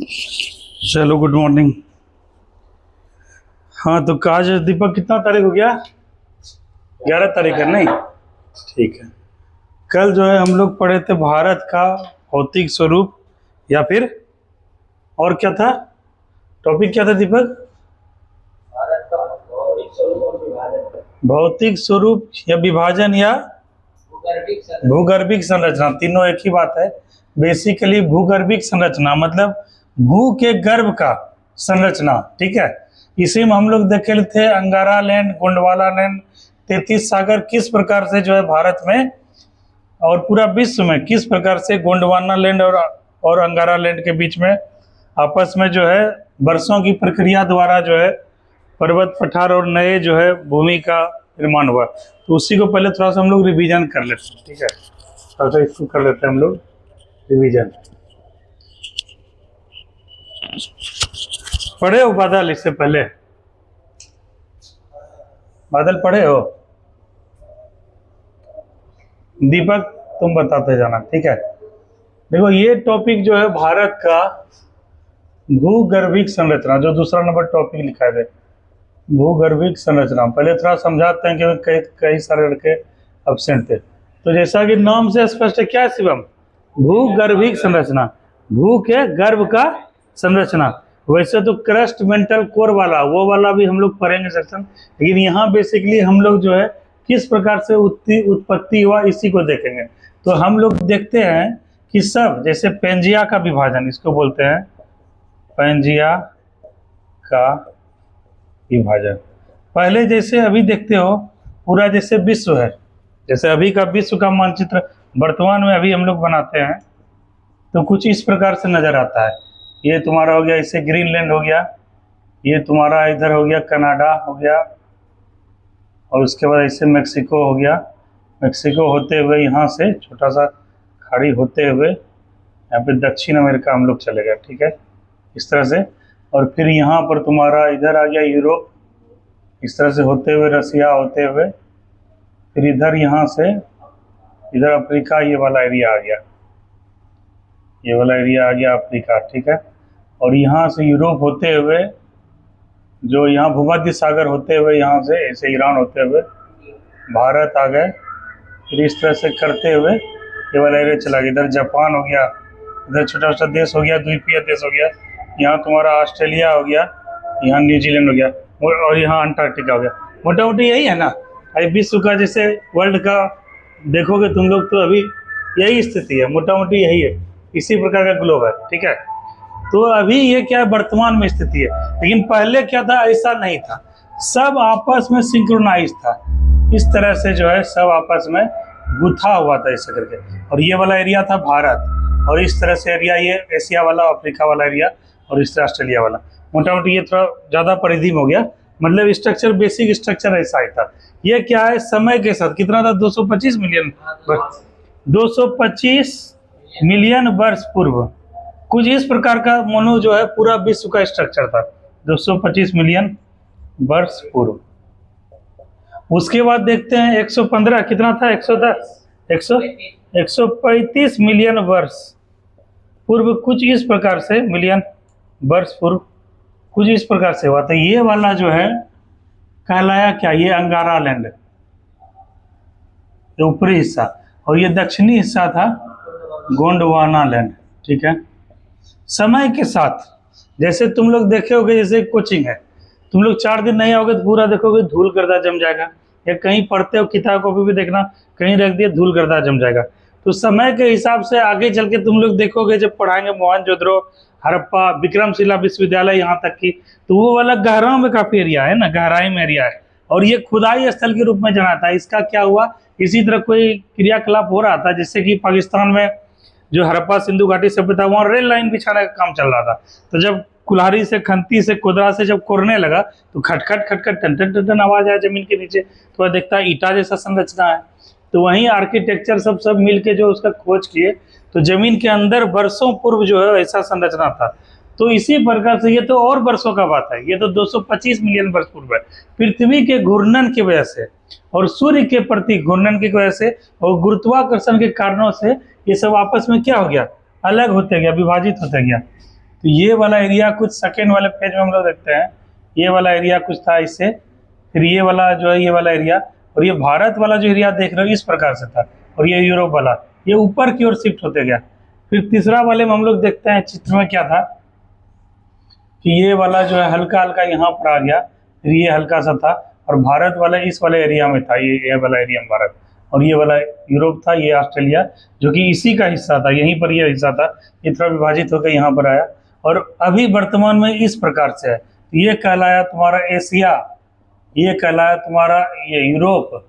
चलो good morning. हाँ तो आज दीपक कितना तारीख हो गया? 11 तारीख है नहीं? ठीक है। कल जो है हम लोग पढ़े थे भारत का भौतिक स्वरूप, या फिर और क्या था टॉपिक, क्या था दीपक? भारत का भौतिक स्वरूप और विभाजन। भौतिक स्वरूप या विभाजन या भूगर्भिक संरचना, तीनों एक ही बात है। बेसिकली भूगर्भिक संरचना मतलब भू के गर्भ का संरचना, ठीक है। इसी में हम लोग देखे थे अंगारा लैंड, गोंडवाना लैंड, 33 सागर किस प्रकार से जो है भारत में और पूरा विश्व में किस प्रकार से गोंडवाना लैंड और अंगारा लैंड के बीच में आपस में जो है वर्षों की प्रक्रिया द्वारा जो है पर्वत पठार और नए जो है भूमि का निर्माण हुआ। तो उसी को पहले थोड़ा सा हम लोग रिवीजन कर लेते हैं, ठीक है। थोड़ा सा इसको कर लेते हैं हम लोग रिवीजन। पढ़े हो बादल? इससे पहले बादल पढ़े हो? दीपक तुम बताते जाना, ठीक है। देखो ये टॉपिक जो है भारत का भूगर्भिक संरचना, जो दूसरा नंबर टॉपिक लिखा है भूगर्भिक संरचना। पहले थोड़ा समझाते हैं कि कई सारे लड़के एब्सेंट थे। तो जैसा कि नाम से स्पष्ट है, क्या है शिवम? भूगर्भिक संरचना, भू के गर्भ का संरचना। वैसे तो क्रस्ट मेंटल कोर वाला वो वाला भी हम लोग पढ़ेंगे सेक्शन, लेकिन यहाँ बेसिकली हम लोग जो है किस प्रकार से उत्पत्ति हुआ इसी को देखेंगे। तो हम लोग देखते हैं कि सब जैसे पेंजिया का विभाजन, इसको बोलते हैं पेंजिया का विभाजन। पहले जैसे अभी देखते हो पूरा जैसे विश्व है, जैसे अभी का विश्व का मानचित्र वर्तमान में अभी हम लोग बनाते हैं तो कुछ इस प्रकार से नजर आता है। ये तुम्हारा हो गया, इसे ग्रीनलैंड हो गया, ये तुम्हारा इधर हो गया कनाडा हो गया, और उसके बाद ऐसे मेक्सिको हो गया। मेक्सिको होते हुए यहाँ से छोटा सा खाड़ी होते हुए यहाँ पे दक्षिण अमेरिका हम लोग चले गए, ठीक है, इस तरह से। और फिर यहाँ पर तुम्हारा इधर आ गया यूरोप, इस तरह से होते हुए रसिया होते हुए, फिर इधर यहाँ से इधर अफ्रीका, ये वाला एरिया आ गया, ये वाला एरिया आ गया अफ्रीका, ठीक है। और यहाँ से यूरोप होते हुए जो यहाँ भूमध्य सागर होते हुए यहाँ से ऐसे ईरान होते हुए भारत आ गए। फिर इस तरह से करते हुए ये वाला एरिया चला गया, इधर जापान हो गया, इधर छोटा छोटा देश हो गया, द्वीपीय देश हो गया, यहाँ तुम्हारा ऑस्ट्रेलिया हो गया, यहाँ न्यूजीलैंड हो गया, और यहाँ अंटार्कटिका हो गया। मोटा मोटी यही है ना। अभी विश्व का जैसे वर्ल्ड का देखोगे तुम लोग तो अभी यही स्थिति है, मोटा मोटी यही है, इसी प्रकार का ग्लोब है, ठीक है। तो अभी ये क्या है, वर्तमान में स्थिति है। लेकिन पहले क्या था, ऐसा नहीं था, सब आपस में सिंक्रोनाइज था, इस तरह से जो है सब आपस में गुथा हुआ था ऐसा करके। और ये वाला एरिया था भारत, और इस तरह से एरिया ये एशिया वाला, अफ्रीका वाला एरिया, और इस तरह ऑस्ट्रेलिया वाला। मोटा मोटी ये थोड़ा ज़्यादा परिधि में हो गया, मतलब स्ट्रक्चर बेसिक स्ट्रक्चर ऐसा ही था। ये क्या है, समय के साथ कितना था, 225 मिलियन 225 मिलियन वर्ष पूर्व कुछ इस प्रकार का मनो जो है पूरा विश्व का स्ट्रक्चर था, 225 मिलियन वर्ष पूर्व। उसके बाद देखते हैं 115 कितना था, 135 मिलियन वर्ष पूर्व कुछ इस प्रकार से, मिलियन वर्ष पूर्व कुछ इस प्रकार से हुआ था। ये वाला जो है कहलाया क्या, ये अंगारा लैंड, ऊपरी हिस्सा, और ये दक्षिणी हिस्सा था गोंडवाना लैंड, ठीक है। समय के साथ जैसे तुम लोग देखे होगे, जैसे कोचिंग है, तुम लोग 4 दिन नहीं आओगे तो पूरा देखोगे धूल गर्दा जम जाएगा, या कहीं पढ़ते हो किताब कॉपी भी देखना, कहीं रख दिए धूल गर्दा जम जाएगा। तो समय के हिसाब से आगे चल के तुम लोग देखोगे जब पढ़ाएंगे मोहनजोदड़ो, हड़प्पा, विक्रमशिला विश्वविद्यालय यहाँ तक की, तो वो वाला गहराई में काफी एरिया है ना, गहराई में एरिया है, और ये खुदाई स्थल के रूप में जाना था। इसका क्या हुआ, इसी तरह कोई क्रियाकलाप हो रहा था, जिससे कि पाकिस्तान में जो हड़प्पा सिंधु घाटी सभ्यता, वहाँ रेल लाइन बिछाने का काम चल रहा था। तो जब कुल्हाड़ी से, खंती से, खुदरा से जब कोरने लगा तो खटखट खटखट टन टन टन टन आवाज आया जमीन के नीचे, तो वह देखता है ईटा जैसा संरचना है। तो वहीं आर्किटेक्चर सब मिल के जो उसका खोज किए, तो जमीन के अंदर वर्षों पूर्व जो है ऐसा संरचना था। तो इसी प्रकार से ये तो और वर्षों का बात है, ये तो 225 मिलियन वर्ष पूर्व है। पृथ्वी के घूर्णन की वजह से और सूर्य के प्रति घूर्णन की वजह से और गुरुत्वाकर्षण के कारणों से ये सब आपस में क्या हो गया, अलग होते गया, विभाजित होते गया। तो ये वाला एरिया कुछ सेकेंड वाले पेज में हम लोग देखते हैं, ये वाला एरिया कुछ था इससे, फिर ये वाला जो है ये वाला एरिया, और ये भारत वाला जो एरिया देख रहे हो इस प्रकार से था, और ये यूरोप वाला ये ऊपर की ओर शिफ्ट होते गया। फिर तीसरा वाले में हम लोग देखते हैं चित्र में क्या था कि ये वाला जो है हल्का हल्का यहाँ पर आ गया, फिर ये हल्का सा था, और भारत वाला इस वाले एरिया में था, ये वाला एरिया में भारत, और ये वाला यूरोप था, ये ऑस्ट्रेलिया जो कि इसी का हिस्सा था, यहीं पर ये हिस्सा था, ये थोड़ा विभाजित होकर यहाँ पर आया, और अभी वर्तमान में इस प्रकार से है। ये कहलाया तुम्हारा एशिया, ये कहलाया तुम्हारा ये यूरोप,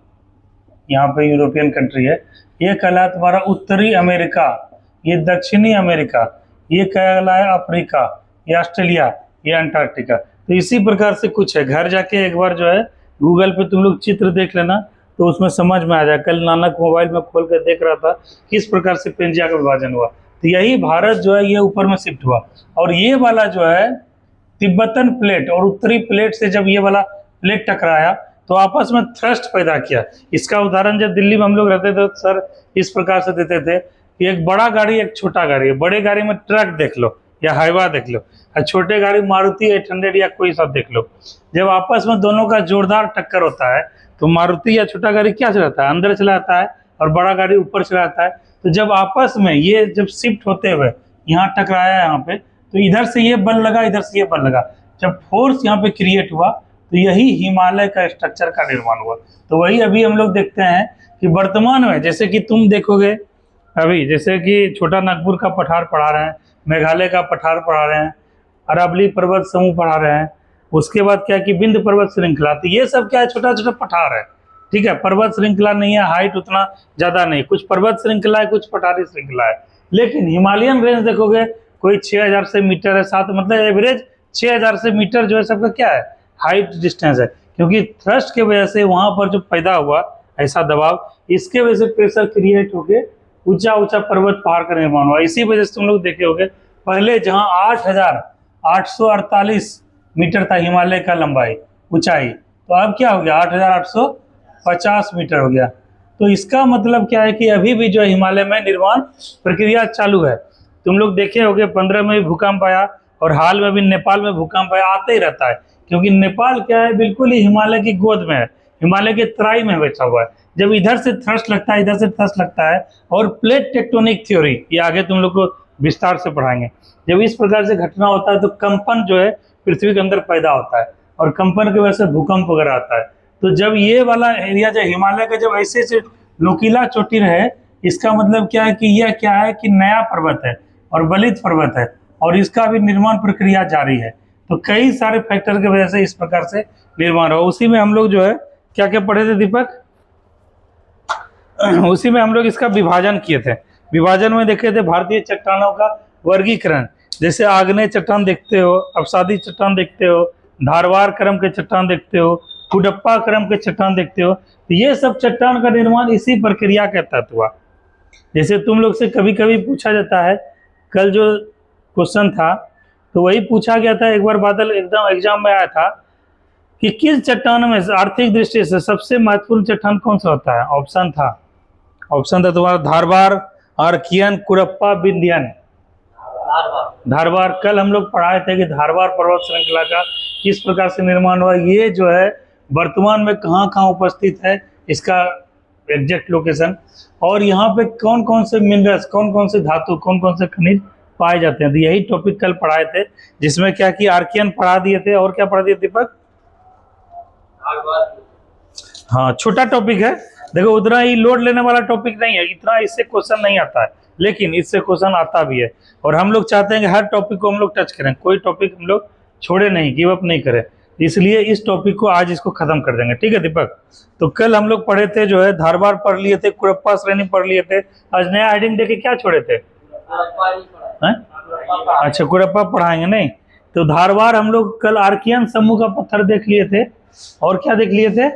यहाँ पे यूरोपियन कंट्री है, ये कहलाया तुम्हारा उत्तरी अमेरिका, ये दक्षिणी अमेरिका, ये कहलाया अफ्रीका, ये ऑस्ट्रेलिया, ये अंटार्कटिका। तो इसी प्रकार से कुछ है, घर जाके एक बार जो है गूगल पे तुम लोग चित्र देख लेना तो उसमें समझ में आ जाए। कल नानक मोबाइल में खोल कर देख रहा था किस प्रकार से पेंजिया का विभाजन हुआ, तो यही भारत जो है ये ऊपर में शिफ्ट हुआ, और ये वाला जो है तिब्बतन प्लेट और उत्तरी प्लेट से जब ये वाला प्लेट टकराया तो आपस में थ्रस्ट पैदा किया। इसका उदाहरण जब दिल्ली में हम लोग रहते थे तो सर इस प्रकार से देते थे कि एक बड़ा गाड़ी एक छोटा गाड़ी है, बड़े गाड़ी में ट्रक देख लो या हाईवा देख लो, और छोटे गाड़ी मारुति 800 या कोई सा देख लो, जब आपस में दोनों का जोरदार टक्कर होता है तो मारुति या छोटा गाड़ी क्या चलाता है, अंदर चलाता है, और बड़ा गाड़ी ऊपर चलाता है। तो जब आपस में ये जब शिफ्ट होते हुए यहाँ टकराया यहाँ पे, तो इधर से ये बल लगा, इधर से ये बल लगा, जब फोर्स यहाँ पे क्रिएट हुआ तो यही हिमालय का स्ट्रक्चर का निर्माण हुआ। तो वही अभी हम लोग देखते हैं कि वर्तमान में जैसे कि तुम देखोगे अभी, जैसे कि छोटा नागपुर का पठार पढ़ा रहे हैं, मेघालय का पठार पढ़ा रहे हैं, अरावली पर्वत समूह पढ़ा रहे हैं, उसके बाद क्या कि विंध्य पर्वत श्रृंखला, तो ये सब क्या है, छोटा छोटा पठार है, ठीक है, पर्वत श्रृंखला नहीं है, हाइट उतना ज़्यादा नहीं, कुछ पर्वत श्रृंखला है, कुछ पठारी श्रृंखला है। लेकिन हिमालयन रेंज देखोगे कोई 6000 से मीटर है, साथ मतलब एवरेज 6000 से मीटर जो है सबका क्या है, हाइट डिस्टेंस है, क्योंकि थ्रस्ट के वजह से वहाँ पर जो पैदा हुआ ऐसा दबाव, इसके वजह से प्रेशर क्रिएट होके ऊंचा ऊंचा पर्वत पहाड़ का निर्माण हुआ। इसी वजह से तुम लोग देखे होगे पहले जहाँ 8848 मीटर था हिमालय का लंबाई ऊंचाई, तो अब क्या हो गया 8850 मीटर हो गया। तो इसका मतलब क्या है कि अभी भी जो हिमालय में निर्माण प्रक्रिया चालू है। तुम लोग देखे होगे 15 में भी भूकंप आया, और हाल में भी नेपाल में भूकंप आया, आते ही रहता है, क्योंकि नेपाल क्या है बिल्कुल ही हिमालय की गोद में है, हिमालय के तराई में बैठा हुआ है। जब इधर से थ्रस्ट लगता है, इधर से थ्रस्ट लगता है, और प्लेट टेक्टोनिक थ्योरी ये आगे तुम लोग को विस्तार से पढ़ाएंगे। जब इस प्रकार से घटना होता है तो कंपन जो है पृथ्वी के अंदर पैदा होता है, और कंपन की वजह से भूकंप वगैरह आता है। तो जब ये वाला एरिया जो हिमालय का जब ऐसे से नुकीला चोटी रहे, इसका मतलब क्या है कि यह क्या है कि नया पर्वत है और बलित पर्वत है, और इसका भी निर्माण प्रक्रिया जारी है। तो कई सारे फैक्टर की वजह से इस प्रकार से निर्माण हो। उसी में हम लोग जो है क्या क्या पढ़े थे दीपक, उसी में हम लोग इसका विभाजन किए थे। विभाजन में देखे थे भारतीय चट्टानों का वर्गीकरण, जैसे आग्नेय चट्टान देखते हो, अवसादी चट्टान देखते हो, धारवार क्रम के चट्टान देखते हो, कुडप्पा क्रम के चट्टान देखते हो। तो ये सब चट्टान का निर्माण इसी प्रक्रिया के तहत हुआ। जैसे तुम लोग से कभी कभी पूछा जाता है, कल जो क्वेश्चन था तो वही पूछा गया था, एक बार बादल एकदम एग्जाम में आया था कि किस चट्टानों में आर्थिक दृष्टि से सबसे महत्वपूर्ण चट्टान कौन सा होता है। ऑप्शन था तुम्हारा धारवार, आर्कियन, कुडप्पा, विंध्यन। धारवार कल हम लोग पढ़ाए थे कि धारवार पर्वत श्रृंखला का किस प्रकार से निर्माण हुआ, ये जो है वर्तमान में कहाँ कहाँ उपस्थित है, इसका एग्जैक्ट लोकेशन, और यहाँ पे कौन कौन से मिनरल्स, कौन कौन से धातु, कौन कौन से खनिज पाए जाते हैं। तो यही टॉपिक कल पढ़ाए थे, जिसमें क्या कि आर्कियन पढ़ा दिए थे, और क्या पढ़ा दिए दीपक, हाँ छोटा टॉपिक है, देखो उतना ही लोड लेने वाला टॉपिक नहीं है, इतना इससे क्वेश्चन नहीं आता है, लेकिन इससे क्वेश्चन आता भी है। और हम लोग चाहते हैं कि हर टॉपिक को हम लोग टच करें, कोई टॉपिक हम लोग छोड़े नहीं, गिव अप नहीं करें, इसलिए इस टॉपिक को आज इसको खत्म कर देंगे, ठीक है दीपक। तो कल हम लोग पढ़े थे जो है धारवार पढ़ लिए थे, कुडप्पा श्रेणी पढ़ लिए थे, आज नया हेडिंग देके क्या छोड़े थे, अच्छा कुडप्पा पढ़ाएंगे नहीं, तो धारवार हम लोग कल आर्कियन समूह का पत्थर देख लिए थे, और क्या देख लिए थे,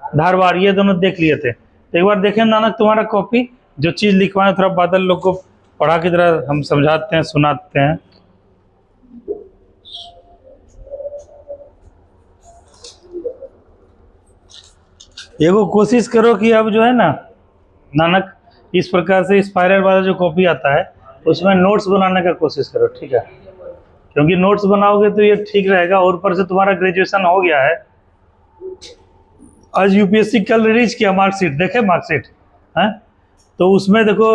धारवार, ये दोनों देख लिए थे। तो एक बार देखें नानक तुम्हारा कॉपी, जो चीज लिखवाएं थोड़ा बादल लोग को पढ़ा की तरह हम समझाते हैं, सुनाते हैं। एगो कोशिश करो कि अब जो है ना नानक इस प्रकार से स्पाइरल वाला जो कॉपी आता है उसमें नोट्स बनाने का कोशिश करो, ठीक है। क्योंकि नोट्स बनाओगे तो ये ठीक रहेगा। और ऊपर से तुम्हारा ग्रेजुएशन हो गया है। आज यूपीएससी कल रिलीज किया मार्कशीट, देखे मार्कशीट है? तो उसमें देखो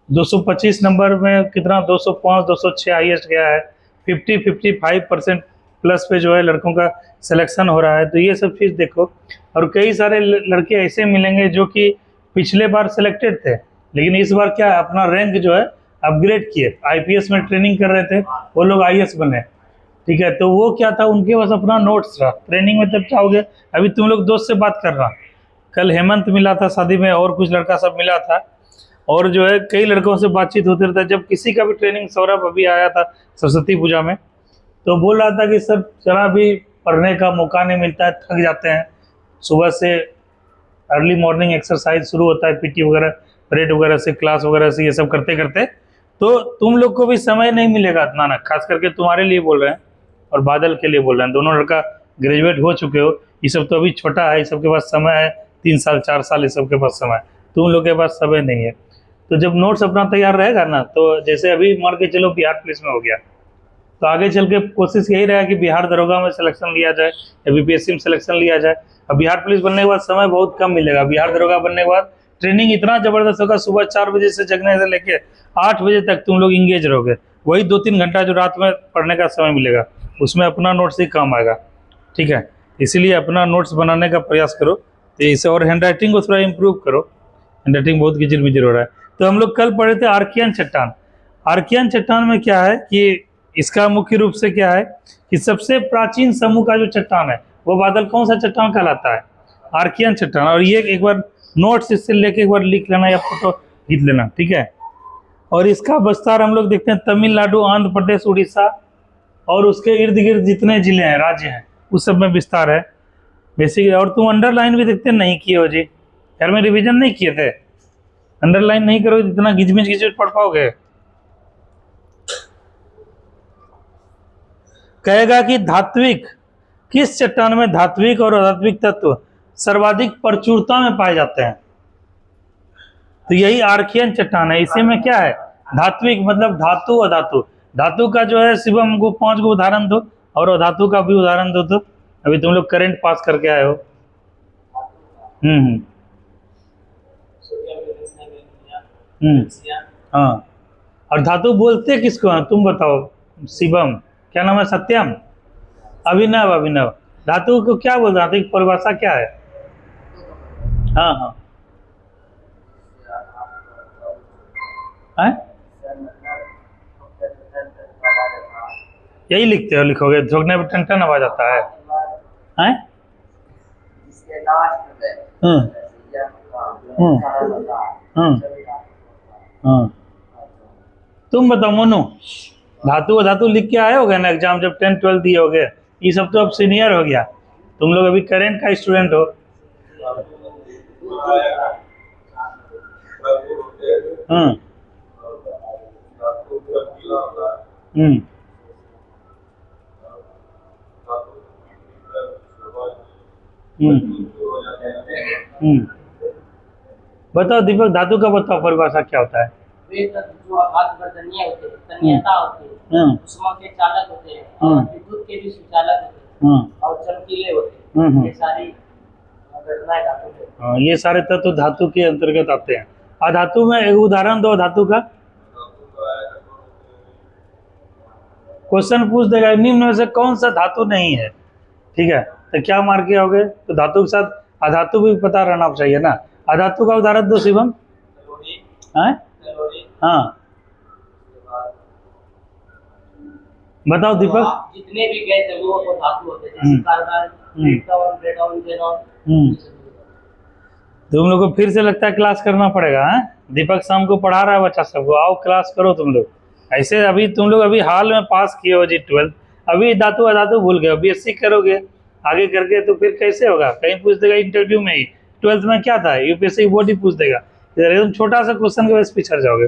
225 नंबर में कितना 205 206 हाईएस्ट गया है। 55% प्लस पे जो है लड़कों का सिलेक्शन हो रहा है। तो ये सब चीज़ देखो। और कई सारे लड़के ऐसे मिलेंगे जो कि पिछले बार सिलेक्टेड थे, लेकिन इस बार क्या अपना रैंक जो है अपग्रेड किए। आईपीएस में ट्रेनिंग कर रहे थे, वो लोग आईएएस बने। ठीक है, तो वो क्या था, उनके पास अपना नोट्स था। ट्रेनिंग में जब चाहोगे, अभी तुम लोग दोस्त से बात कर रहा, कल हेमंत मिला था शादी में, और कुछ लड़का सब मिला था, और जो है कई लड़कों से बातचीत होते रहता है। जब किसी का भी ट्रेनिंग, सौरभ अभी आया था सरस्वती पूजा में, तो बोल रहा था कि सर जरा भी पढ़ने का मौका नहीं मिलता है, थक जाते हैं। सुबह से अर्ली मॉर्निंग एक्सरसाइज शुरू होता है, पीटी वगैरह, परेड वगैरह से, क्लास वगैरह से, ये सब करते करते तो तुम लोग को भी समय नहीं मिलेगा इतना ना। खास करके तुम्हारे लिए बोल रहे हैं और बादल के लिए बोल रहे हैं। दोनों लड़का ग्रेजुएट हो चुके हो, ये सब तो अभी छोटा है, ये सब के पास समय है 3 साल 4 साल, ये सब के पास समय है। तुम लोग के पास समय नहीं है। तो जब नोट्स अपना तैयार रहेगा ना, तो जैसे अभी मान के चलो बिहार पुलिस में हो गया, तो आगे चल के कोशिश यही रहेगा कि बिहार दरोगा में सिलेक्शन लिया जाए या बीपीएससी में सिलेक्शन लिया जाए। अब बिहार पुलिस बनने के बाद समय बहुत कम मिलेगा। बिहार दरोगा बनने के बाद ट्रेनिंग इतना जबरदस्त होगा, सुबह 4 बजे से जगने से लेके 8 बजे तक तुम लोग इंगेज रहोगे। वही 2-3 घंटा जो रात में पढ़ने का समय मिलेगा, उसमें अपना नोट्स ही काम आएगा। ठीक है, इसीलिए अपना नोट्स बनाने का प्रयास करो। तो इसे और हैंड राइटिंग को थोड़ा इम्प्रूव करो। हैंड राइटिंग बहुत किचिर मिचिर हो रहा है। तो हम लोग कल पढ़े थे आर्कियन चट्टान। आर्कियन चट्टान में क्या है कि इसका मुख्य रूप से क्या है कि सबसे प्राचीन समूह का जो चट्टान है, वो बादल कौन सा चट्टान कहलाता है? आर्कियन चट्टान। और ये एक बार नोट्स इससे लेके एक बार लिख लेना या फोटो खींच लेना, ठीक है। और इसका विस्तार हम लोग देखते हैं तमिलनाडु, आंध्र प्रदेश, उड़ीसा और उसके इर्द गिर्द जितने जिले हैं, राज्य हैं, उस सब में विस्तार है बेसिक। और तुम अंडरलाइन भी देखते नहीं किए हो जी, घर में रिवीजन नहीं किए थे? अंडरलाइन नहीं करोगे इतना घिचमिच घिचमिच पढ़ पाओगे? कहेगा कि धात्विक, किस चट्टान में धात्विक और अधात्विक तत्व सर्वाधिक प्रचुरता में पाए जाते हैं? तो यही आर्कियन चट्टान है। इसी में क्या है, धात्विक मतलब धातु अधातु। धातु का जो है शिवम हमको 5 को उदाहरण दो, और अधातु का भी उदाहरण दो। तो अभी तुम लोग करंट पास करके आए हो। हाँ, और धातु बोलते किसको हैं तुम बताओ? शिवम, क्या नाम है? सत्यम, अभिनव, अभिनव। धातु को क्या बोल रहा था, परिभाषा क्या है? हाँ हाँ, है? यही लिखते हो, लिखोगे झोंकने पर टन टन आवाज आता है, हैं? हाँ, तुम बताओ मोनू, धातु धातु लिख के आए होगे ना एग्जाम, जब 10th 12th दिए होगे। ये सब तो अब सीनियर हो गया, तुम लोग अभी करेंट का स्टूडेंट हो। हम्म हम्म बताओ दीपक, धातु का बताओ परिभाषा क्या होता है? वे तत्व जो आघात वर्धनीय होते हैं, तन्यता होते हैं, उष्मा के चालक होते हैं, और विद्युत के भी सुचालक होते हैं, और चमकीले होते हैं। ये सारी घटनाएं धातु में। ये सारे तत्व धातु के अंतर्गत आते हैं। अधातु में एक उदाहरण दो धातु का। क्वेश्चन पूछ देगा निम्न में से कौन सा धातु नहीं है, ठीक है, तो क्या मार के आओगे? तो धातु के साथ अधातु भी पता रहना चाहिए ना। अधातु का उदाहरण दो शिवम। हाँ बताओ दीपक। जितने भी गैस है वो धातु होते हैं, जैसे कार्बन, ब्रेटॉन, जेनॉन। तुम लोग को फिर से लगता है क्लास करना पड़ेगा, है? दीपक शाम को पढ़ा रहा है बच्चा सबको, आओ क्लास करो तुम लोग। ऐसे अभी तुम लोग अभी हाल में पास किए हो जी 12th, अभी धातु अधातु भूल गए। बीएससी करोगे आगे करके तो फिर कैसे होगा? कहीं पूछ देगा इंटरव्यू में ही, 12th में क्या था, यूपीएससी बोर्ड ही पूछ देगा। एकदम छोटा सा क्वेश्चन के वजह से पिछड़ जाओगे।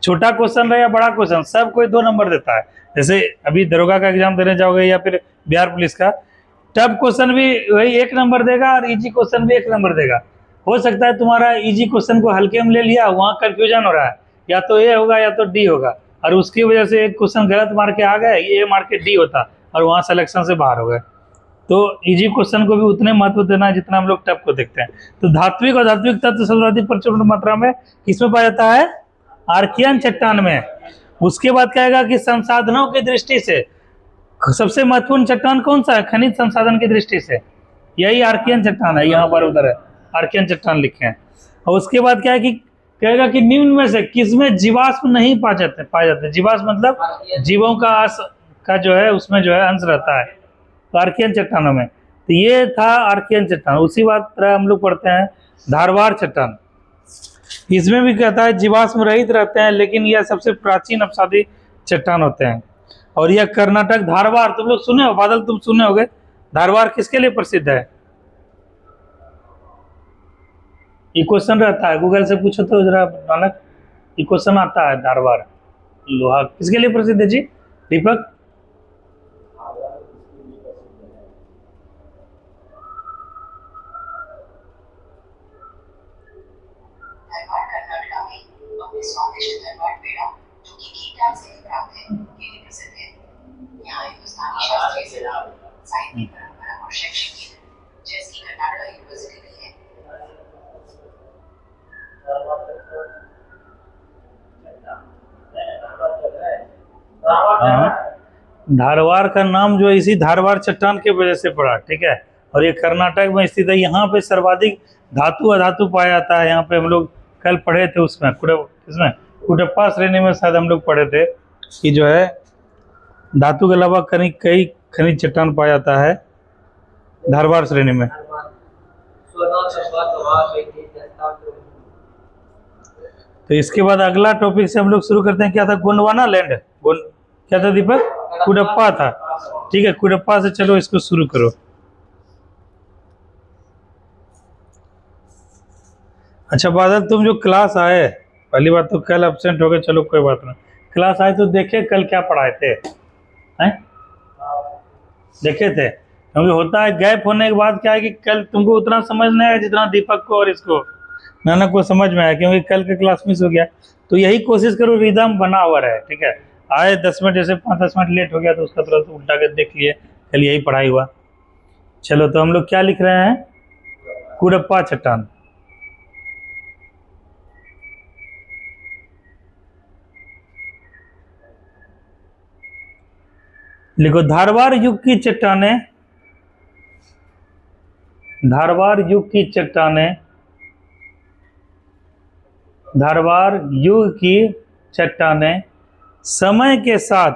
छोटा क्वेश्चन रहे या बड़ा क्वेश्चन, सब कोई 2 नंबर देता है। जैसे अभी दरोगा का एग्जाम देने जाओगे या फिर बिहार पुलिस का, टफ क्वेश्चन भी वही 1 नंबर देगा और इजी क्वेश्चन भी 1 नंबर देगा। हो सकता है तुम्हारा इजी क्वेश्चन को हल्के में ले लिया, वहाँ कंफ्यूजन हो रहा है, या तो ए होगा या तो डी होगा, और उसकी वजह से एक क्वेश्चन गलत मार के आ गए, ये मार के डी होता और वहाँ सिलेक्शन से बाहर हो गए। तो इजी क्वेश्चन को भी उतने महत्व देना है जितना हम लोग टफ को देखते हैं। तो धात्विक और धात्विक तत्व सर्वाधिक प्रचुर मात्रा में किसमें पाया जाता है? आर्कियन चट्टान में। उसके बाद क्या आएगा कि संसाधनों की दृष्टि से सबसे महत्वपूर्ण चट्टान कौन सा है खनिज संसाधन की दृष्टि से? यही आर्कियन चट्टान है, यहाँ पर उधर है आर्कियन चट्टान लिखे हैं। और उसके बाद क्या है कि कहेगा कि निम्न में से किसमें जीवाश्म नहीं पाए जाते। जीवाश्म मतलब जीवों का का जो है उसमें जो है अंश रहता है, तो आर्कियन चट्टानों में। तो ये था आर्कियन चट्टान। उसी बात तरह हम लोग पढ़ते हैं धारवाड़ चट्टान। इसमें भी कहता है जीवाश्म रहित रहते हैं, लेकिन यह सबसे प्राचीन अपसादी चट्टान होते हैं। और यह कर्नाटक धारवाड़, तुम लोग सुने हो बादल, तुम सुने होगे धारवाड़ किसके लिए प्रसिद्ध है? ये क्वेश्चन रहता है, गूगल से पूछो तो जरा नानक, ये क्वेश्चन आता है धारवाड़ लोहा किसके लिए प्रसिद्ध है जी? दीपक? धारवाड़ कर्नाटक में अपने स्वादिष्ट धारवाड़ पेड़ा जो कि घी डाल से प्राप्त है के लिए प्रसिद्ध है। यहाँ हिंदुस्तानी शास्त्रीय संगीत, साहित्य परंपरा और शैक्षिक केंद्र जैसी कर्नाटका यूनिवर्सिटी भी है। हाँ, धारवाड़ का नाम जो है इसी धारवाड़ चट्टान की वजह से पड़ा, ठीक है। और ये कर्नाटक में स्थित है। यहाँ पे सर्वाधिक धातु अधातु पाया जाता है। यहाँ पे हम लोग कल पढ़े थे उसमें इसमें कुडप्पा श्रेणी में शायद हम लोग पढ़े थे कि जो है धातु के अलावा कई खनिज चट्टान पाया जाता है धारवाड़ श्रेणी में। तो इसके बाद अगला टॉपिक से हम लोग शुरू करते हैं। क्या था? गोंडवाना लैंड। क्या था दीपक? कुडप्पा था, ठीक है। कुडप्पा से चलो इसको शुरू करो। अच्छा बादल, तुम जो क्लास आए, पहली बात तो कल एब्सेंट हो गए, चलो कोई बात नहीं। क्लास आए तो देखे कल क्या पढ़ाए थे? हैं? देखे थे? क्योंकि होता है गैप होने के बाद क्या है कि कल तुमको उतना समझ नहीं आया जितना दीपक को और इसको नानक को समझ में आया, क्योंकि कल का क्लास मिस हो गया। तो यही कोशिश करो, रिदम बना हुआ रहे, ठीक है। आए 10 मिनट, जैसे 5-10 मिनट लेट हो गया तो उसका तुरंत उल्टा कर देख लिए, कल यही पढ़ाई हुआ। चलो तो हम लोग क्या लिख रहे हैं? कुडप्पा चट्टान। लिखो धारवाड़ युग की चट्टानें, धारवाड़ युग की चट्टानें, धारवाड़ युग की चट्टानें समय के साथ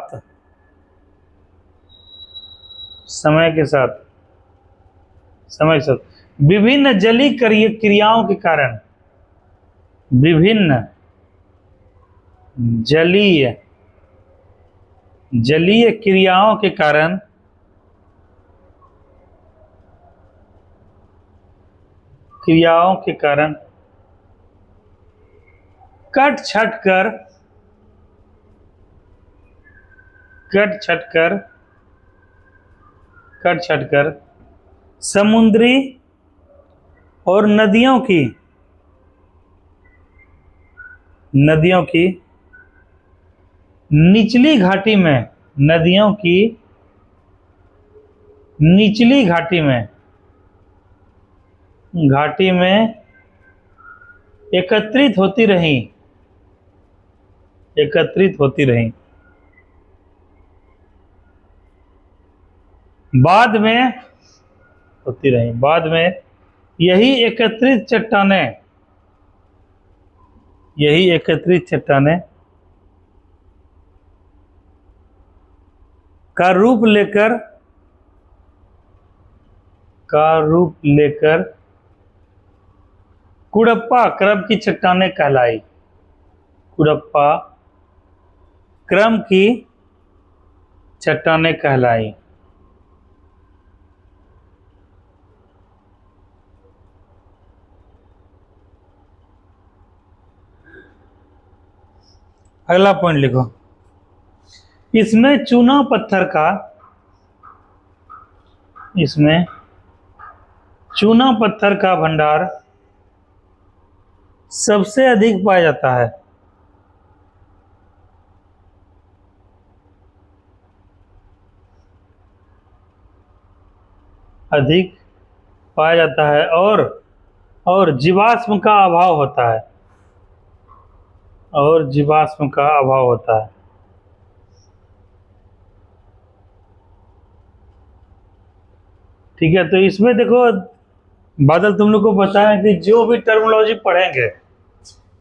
विभिन्न जलीय क्रियाओं के कारण, विभिन्न जलीय क्रियाओं के कारण कट छट कर समुद्री और नदियों की निचली घाटी में एकत्रित होती रहीं। बाद में यही एकत्रित चट्टानें का रूप लेकर कुडप्पा क्रम की चट्टानें कहलाई। कुडप्पा क्रम की चट्टानें कहलाई। अगला पॉइंट लिखो। इसमें चूना पत्थर का भंडार सबसे अधिक पाया जाता है। अधिक पाया जाता है और जीवाश्म का अभाव होता है, और जीवाश्म का अभाव होता है। ठीक है, तो इसमें देखो बादल, तुम लोग को बताएं कि जो भी टर्मिनोलॉजी पढ़ेंगे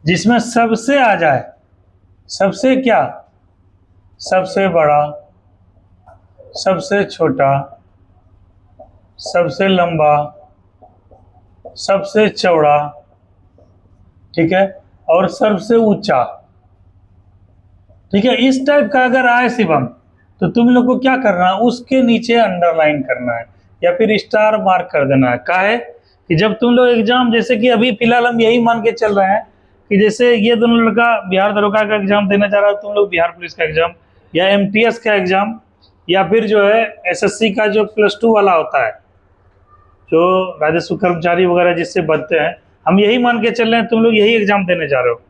जिसमें सबसे आ जाए, सबसे क्या, सबसे बड़ा, सबसे छोटा, सबसे लंबा, सबसे चौड़ा, ठीक है, और सबसे ऊंचा, ठीक है, इस टाइप का अगर आए शिवम, तो तुम लोग को क्या करना है, उसके नीचे अंडरलाइन करना है या फिर स्टार मार्क कर देना है। क्या है कि जब तुम लोग एग्जाम, जैसे कि अभी फिलहाल हम यही मान के चल रहे हैं कि जैसे ये दोनों लड़का बिहार दरोगा का एग्जाम देने जा रहा है, तुम लोग बिहार पुलिस का एग्जाम या एमटीएस का एग्जाम या फिर जो है एसएससी का जो +2 वाला होता है, जो राजस्व कर्मचारी वगैरह जिससे बनते हैं, हम यही मान के चल रहे हैं तुम लोग यही एग्जाम देने जा रहे हो।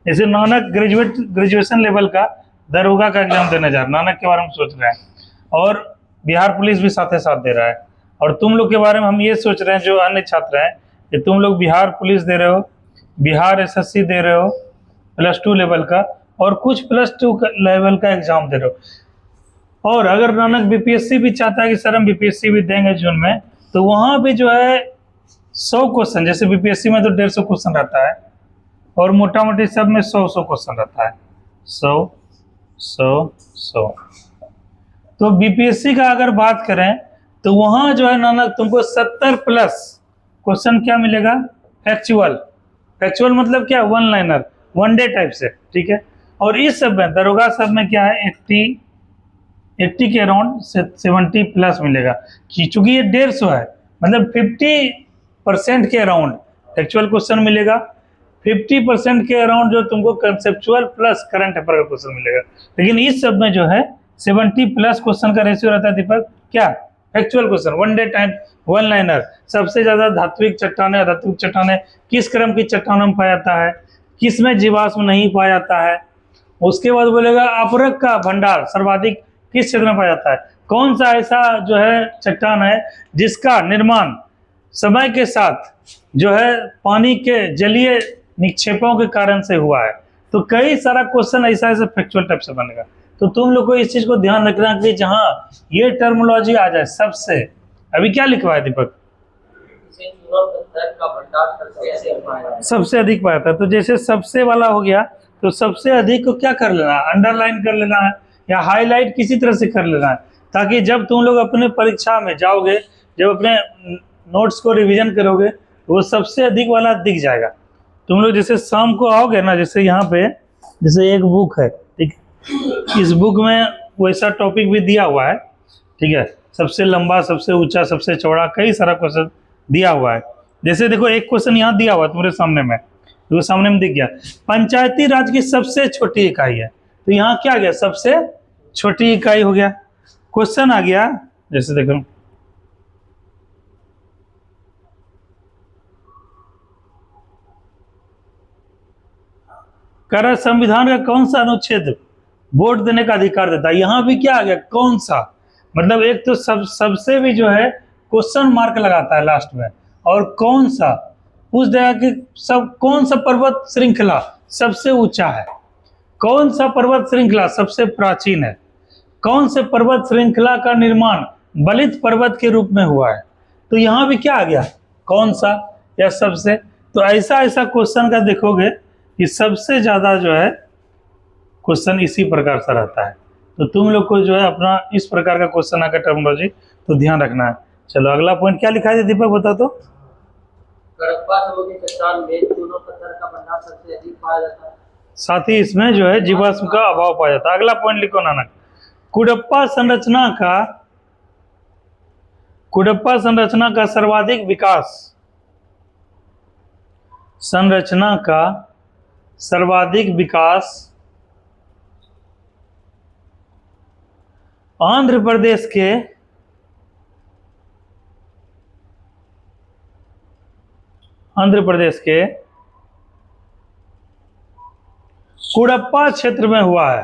जैसे नानक ग्रेजुएशन लेवल का दरोगा का एग्जाम देने जा रहे, नानक के बारे में सोच रहे हैं, और बिहार पुलिस भी साथ साथ दे रहा है। और तुम लोग के बारे में हम ये सोच रहे हैं, जो अन्य छात्र हैं, कि तुम लोग बिहार पुलिस दे रहे हो, बिहार एसएससी दे रहे हो +2 लेवल का, और कुछ +2 लेवल का एग्जाम दे रहे हो। और अगर नानक बीपीएससी भी चाहता है कि सर हम बीपीएससी भी देंगे जून में, तो वहाँ भी जो है 100 क्वेश्चन, जैसे बीपीएससी में तो 150 क्वेश्चन रहता है, और मोटा मोटी सब में 100 क्वेश्चन रहता है, 100। तो बीपीएससी का अगर बात करें तो वहाँ जो है नानक तुमको 70+ क्वेश्चन क्या मिलेगा, फैक्चुअल मतलब क्या, one liner, one day type से, ठीक है। और इस सब में दरोगा सब में क्या है, 80 के अराउंड 70+ मिलेगा, चूंकि ये 150 है, मतलब 50% के अराउंड फैक्चुअल क्वेश्चन मिलेगा, 50% के अराउंड जो तुमको कंसेप्चुअल प्लस करंट अफेयर का क्वेश्चन मिलेगा। लेकिन इस सब में जो है 70+ क्वेश्चन का रेशियो रहता है दीपक, क्या, factual question, one day time, one liner. सबसे ज्यादा धात्विक चट्टानें, अधात्विक चट्टानें किस क्रम की चट्टानों में पाया जाता है, किस में जीवाश्म नहीं पाया जाता है। उसके बाद बोलेगा अपरक का भंडार सर्वाधिक किस क्षेत्र में पाया जाता है, कौन सा ऐसा जो है चट्टान है जिसका निर्माण समय के साथ जो है पानी के जलीय निक्षेपों के कारण से हुआ है। तो कई सारा क्वेश्चन ऐसा फैक्चुअल टाइप से बनेगा। तो तुम लोग को इस चीज को ध्यान रखना कि जहां ये टर्मिनोलॉजी आ जाए सबसे, अभी क्या लिखवा है दीपक, सबसे अधिक पाया था, तो जैसे सबसे वाला हो गया, तो सबसे अधिक को क्या कर लेना है, अंडरलाइन कर लेना है या हाईलाइट किसी तरह से कर लेना है, ताकि जब तुम लोग अपने परीक्षा में जाओगे, जब अपने नोट्स को रिवीजन करोगे, वो सबसे अधिक वाला दिख जाएगा। तुम लोग जैसे शाम को आओगे ना, जैसे यहाँ पे जैसे एक बुक है, ठीक, इस बुक में वैसा टॉपिक भी दिया हुआ है, ठीक है, सबसे लंबा, सबसे ऊंचा, सबसे चौड़ा, कई सारा क्वेश्चन दिया हुआ है। जैसे देखो एक क्वेश्चन यहाँ दिया हुआ है तुम्हारे सामने में, तो सामने में दिख गया, पंचायती राज की सबसे छोटी इकाई है, तो यहाँ क्या गया, सबसे छोटी इकाई हो गया। क्वेश्चन आ गया, जैसे देखो कर संविधान का कौन सा अनुच्छेद वोट देने का अधिकार देता है, यहाँ भी क्या आ गया, कौन सा, मतलब एक तो सबसे भी जो है क्वेश्चन मार्क लगाता है लास्ट में, और कौन सा पूछ देगा कि सब कौन सा पर्वत श्रृंखला सबसे ऊंचा है, कौन सा पर्वत श्रृंखला सबसे प्राचीन है, कौन से पर्वत श्रृंखला का निर्माण बलित पर्वत के रूप में हुआ है। तो यहाँ भी क्या आ गया, कौन सा या सबसे। तो ऐसा क्वेश्चन का देखोगे कि सबसे ज्यादा जो है क्वेश्चन इसी प्रकार से रहता है। तो तुम लोग को जो है अपना इस प्रकार का क्वेश्चन आकर टर्मिनोलॉजी तो ध्यान रखना है। चलो अगला पॉइंट क्या लिखा है दीपक, बता तो। हड़प्पा समूह की चट्टान में चूनों पत्थर का भंडार सबसे अधिक पाया जाता है, साथ ही इसमें जो है जीवाश्म का अभाव पाया जाता है। अगला पॉइंट लिखो नानक, कुडप्पा संरचना का सर्वाधिक विकास, संरचना का सर्वाधिक विकास आंध्र प्रदेश के कुडप्पा क्षेत्र में हुआ है।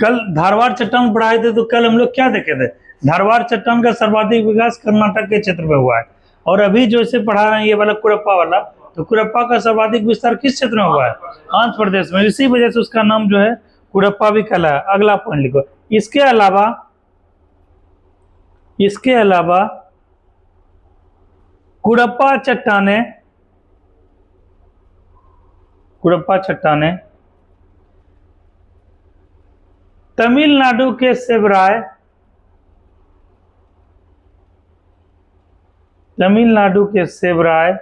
कल धारवाड़ चट्टान पढ़ाए थे, तो कल हम लोग क्या देखे थे? धारवाड़ चट्टान का सर्वाधिक विकास कर्नाटक के क्षेत्र में हुआ है। और अभी जो इसे पढ़ा रहे हैं ये वाला कुरप्पा वाला, तो कुरप्पा का सर्वाधिक विस्तार किस क्षेत्र में हुआ है? आंध्र प्रदेश में। इसी वजह से उसका नाम जो है कुरप्पा भी कहला है। अगला पॉइंट लिखो। इसके अलावा कुरप्पा चट्टानें तमिलनाडु के सेवराय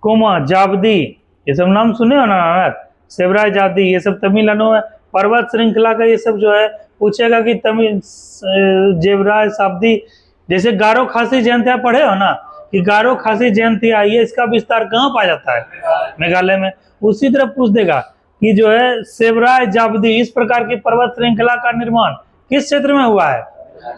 कोमा जावदी, ये सब नाम सुने हो ना? सेवराय जावदी, ये सब तमिलनाडु में पर्वत श्रृंखला का ये सब जो है पूछेगा कि तमिल जेवराय शाब्दी, जैसे गारो खासी जयंती आप पढ़े हो ना कि गारो खासी जयंती आई है, इसका विस्तार कहाँ पाया जाता है? मेघालय में। उसी तरह पूछ देगा कि जो है सेवराय जावदी, इस प्रकार की पर्वत श्रृंखला का निर्माण किस क्षेत्र में हुआ है?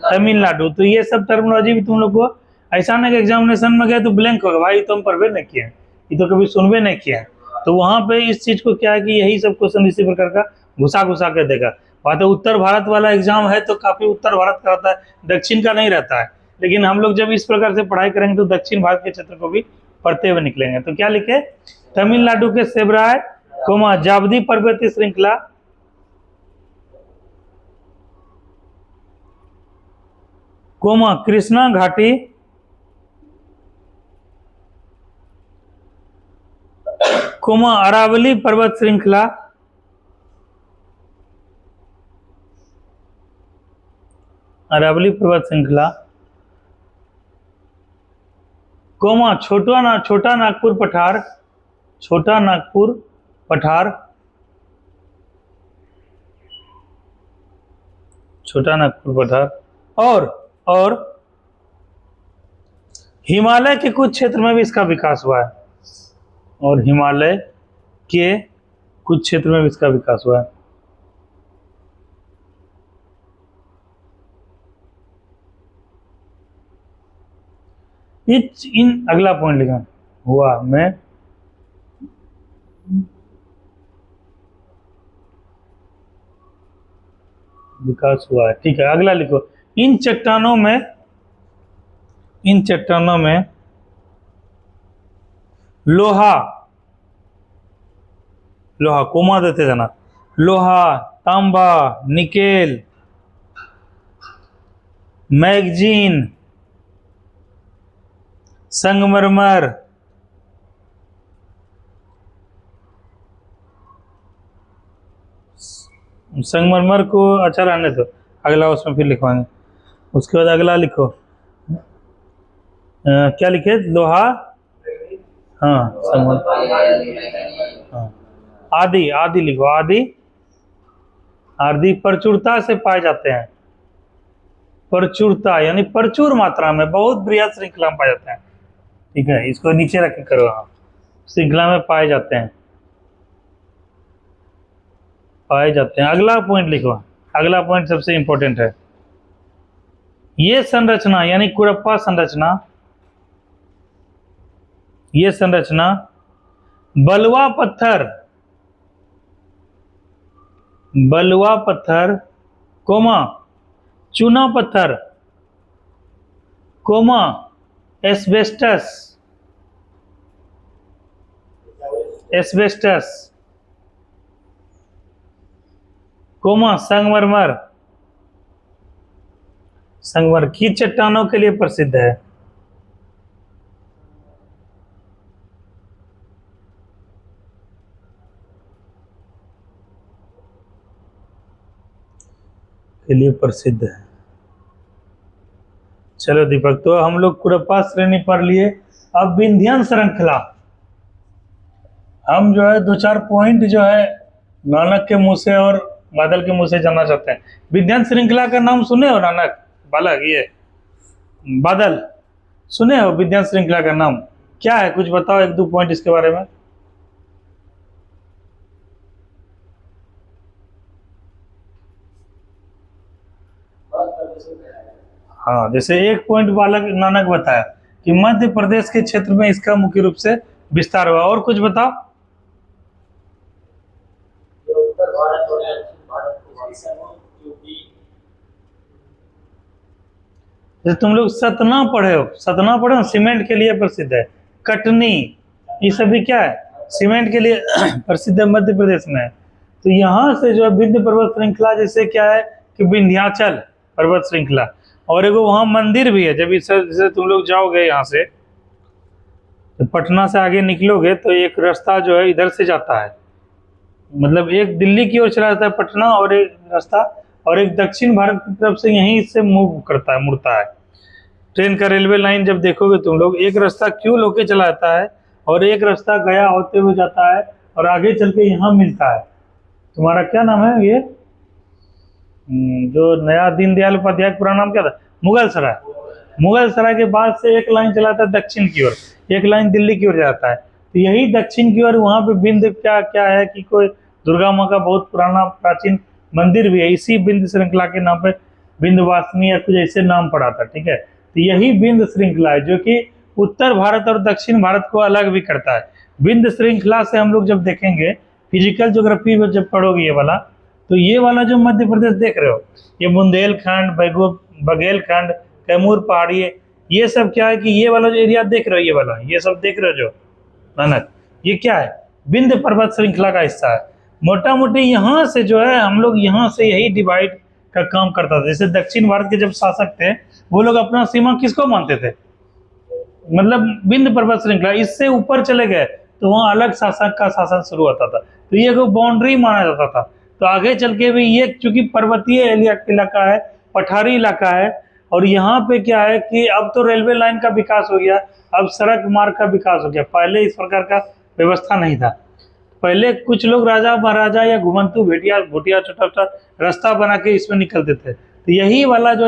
तमिलनाडु। तो ये सब टर्मिनोलॉजी भी तुम लोग को ऐसा नहीं कि एग्जामिनेशन में गए तो ब्लैंक होगा, भाई तुम पढ़वे नहीं किए, ये तो कभी सुनवे नहीं किया। तो वहां पे इस चीज को क्या है कि यही सब क्वेश्चन इसी प्रकार का घुसा के देगा। बात है उत्तर भारत वाला एग्जाम है तो काफी उत्तर भारत का रहता है, दक्षिण का नहीं रहता है। लेकिन हम लोग जब इस प्रकार से पढ़ाई करेंगे तो दक्षिण भारत के क्षेत्र को भी पढ़ते हुए निकलेंगे। तो क्या लिखे? तमिलनाडु के सेवराय कोमा जावदी पर्वतीय श्रृंखला कोमा कृष्णा घाटी कोमा अरावली पर्वत श्रृंखला कोमा छोटा नागपुर पठार और हिमालय के कुछ क्षेत्र में भी इसका विकास हुआ है। अगला पॉइंट लिखा हुआ में विकास हुआ है। ठीक है, अगला लिखो। इन चट्टानों में लोहा कोमा देते जाना, लोहा, तांबा, निकेल, मैगजीन, संगमरमर, को अच्छा रहने दो, अगला उसमें फिर लिखवाएंगे। उसके बाद अगला लिखो, क्या लिखे? लोहा, हाँ, हाँ, आदि लिखो। आदि प्रचुरता से पाए जाते हैं। प्रचुरता यानी प्रचुर मात्रा में, बहुत बृहद श्रृंखला में पाए जाते हैं। ठीक है, इसको नीचे रख के करो। हाँ, श्रृंखला में पाए जाते हैं। अगला पॉइंट लिखो। अगला पॉइंट सबसे इंपॉर्टेंट है। ये संरचना यानी कुरप्पा संरचना बलुआ पत्थर कोमा चूना पत्थर कोमा एस्बेस्टस कोमा संगमरमर की चट्टानों के लिए प्रसिद्ध है। चलो दीपक, तो हम लोग कुरप्पा श्रेणी पढ़ लिए। अब विंध्यन श्रृंखला, हम जो है 2-4 पॉइंट जो है नानक के मुंह से और बादल के मुंह से जानना चाहते हैं। विंध्यन श्रृंखला का नाम सुने हो? नानक, बालक, ये बादल सुने हो? विंध्यन श्रृंखला का नाम क्या है? कुछ बताओ, 1-2 पॉइंट इसके बारे में। हाँ, जैसे एक पॉइंट बालक नानक बताया कि मध्य प्रदेश के क्षेत्र में इसका मुख्य रूप से विस्तार हुआ। और कुछ बताओ। बाकी सब जो भी जैसे तुम लोग सतना पढ़े हो, सतना पढ़े हो, सीमेंट के लिए प्रसिद्ध है। कटनी, ये सभी क्या है, सीमेंट के लिए प्रसिद्ध है, मध्य प्रदेश में है। तो यहाँ से जो है विंध्य पर्वत श्रृंखला, जैसे क्या है कि विंध्याचल पर्वत श्रृंखला, और एगो वहाँ मंदिर भी है। जब इस जैसे तुम लोग जाओगे यहाँ से, तो पटना से आगे निकलोगे तो एक रास्ता जो है इधर से जाता है, मतलब एक दिल्ली की ओर चला जाता है पटना, और एक रास्ता, और एक दक्षिण भारत की तरफ से यहीं से मूव करता है, मुड़ता है। ट्रेन का रेलवे लाइन जब देखोगे तुम लोग, एक रास्ता क्यों होके चला जाता है, और एक रास्ता गया होते हुए जाता है, और आगे चल के यहाँ मिलता है। तुम्हारा क्या नाम है ये, जो नया दीनदयाल उपाध्याय का पूरा नाम क्या था, मुगल सराय। मुगल सराय के बाद से एक लाइन चलाता है दक्षिण की ओर, एक लाइन दिल्ली की ओर जाता है। तो यही दक्षिण की ओर वहाँ पे बिंद क्या क्या है कि कोई दुर्गा माँ का बहुत पुराना प्राचीन मंदिर भी है, इसी बिंद श्रृंखला के नाम पे विंध्यवासिनी या कुछ ऐसे नाम पड़ा था, ठीक है। तो यही बिंद श्रृंखला है जो कि उत्तर भारत और दक्षिण भारत को अलग भी करता है। बिंद श्रृंखला से हम लोग जब देखेंगे फिजिकल ज्योग्राफी में जब पढ़ोगे ये वाला, तो ये वाला जो मध्य प्रदेश देख रहे हो, ये बुंदेलखंड, बघेलखंड, कैमूर पहाड़ी, ये सब क्या है कि ये वाला जो एरिया देख रहे हो, ये वाला, ये सब देख रहे हो जो नानक, ये क्या है, विंध्य पर्वत श्रृंखला का हिस्सा है। मोटा मोटी यहाँ से जो है हम लोग यहाँ से यही डिवाइड का काम करता था। जैसे दक्षिण भारत के जब शासक थे, वो लोग अपना सीमा किसको मानते थे, मतलब विंध्य पर्वत श्रृंखला, इससे ऊपर चले गए तो वहाँ अलग शासक का शासन शुरू होता था। तो ये को बाउंड्री माना जाता था। तो आगे चल के भी ये चूंकि पर्वतीय इलाका है, पठारी इलाका है, और यहाँ पे क्या है कि अब तो रेलवे लाइन का विकास हो गया, अब सड़क मार्ग का विकास हो गया। पहले इस प्रकार का व्यवस्था नहीं था। पहले कुछ लोग राजा महाराजा या घुमंतू भेटिया भुटिया छोटा छोटा रास्ता बना के इसमें निकलते थे। तो यही वाला जो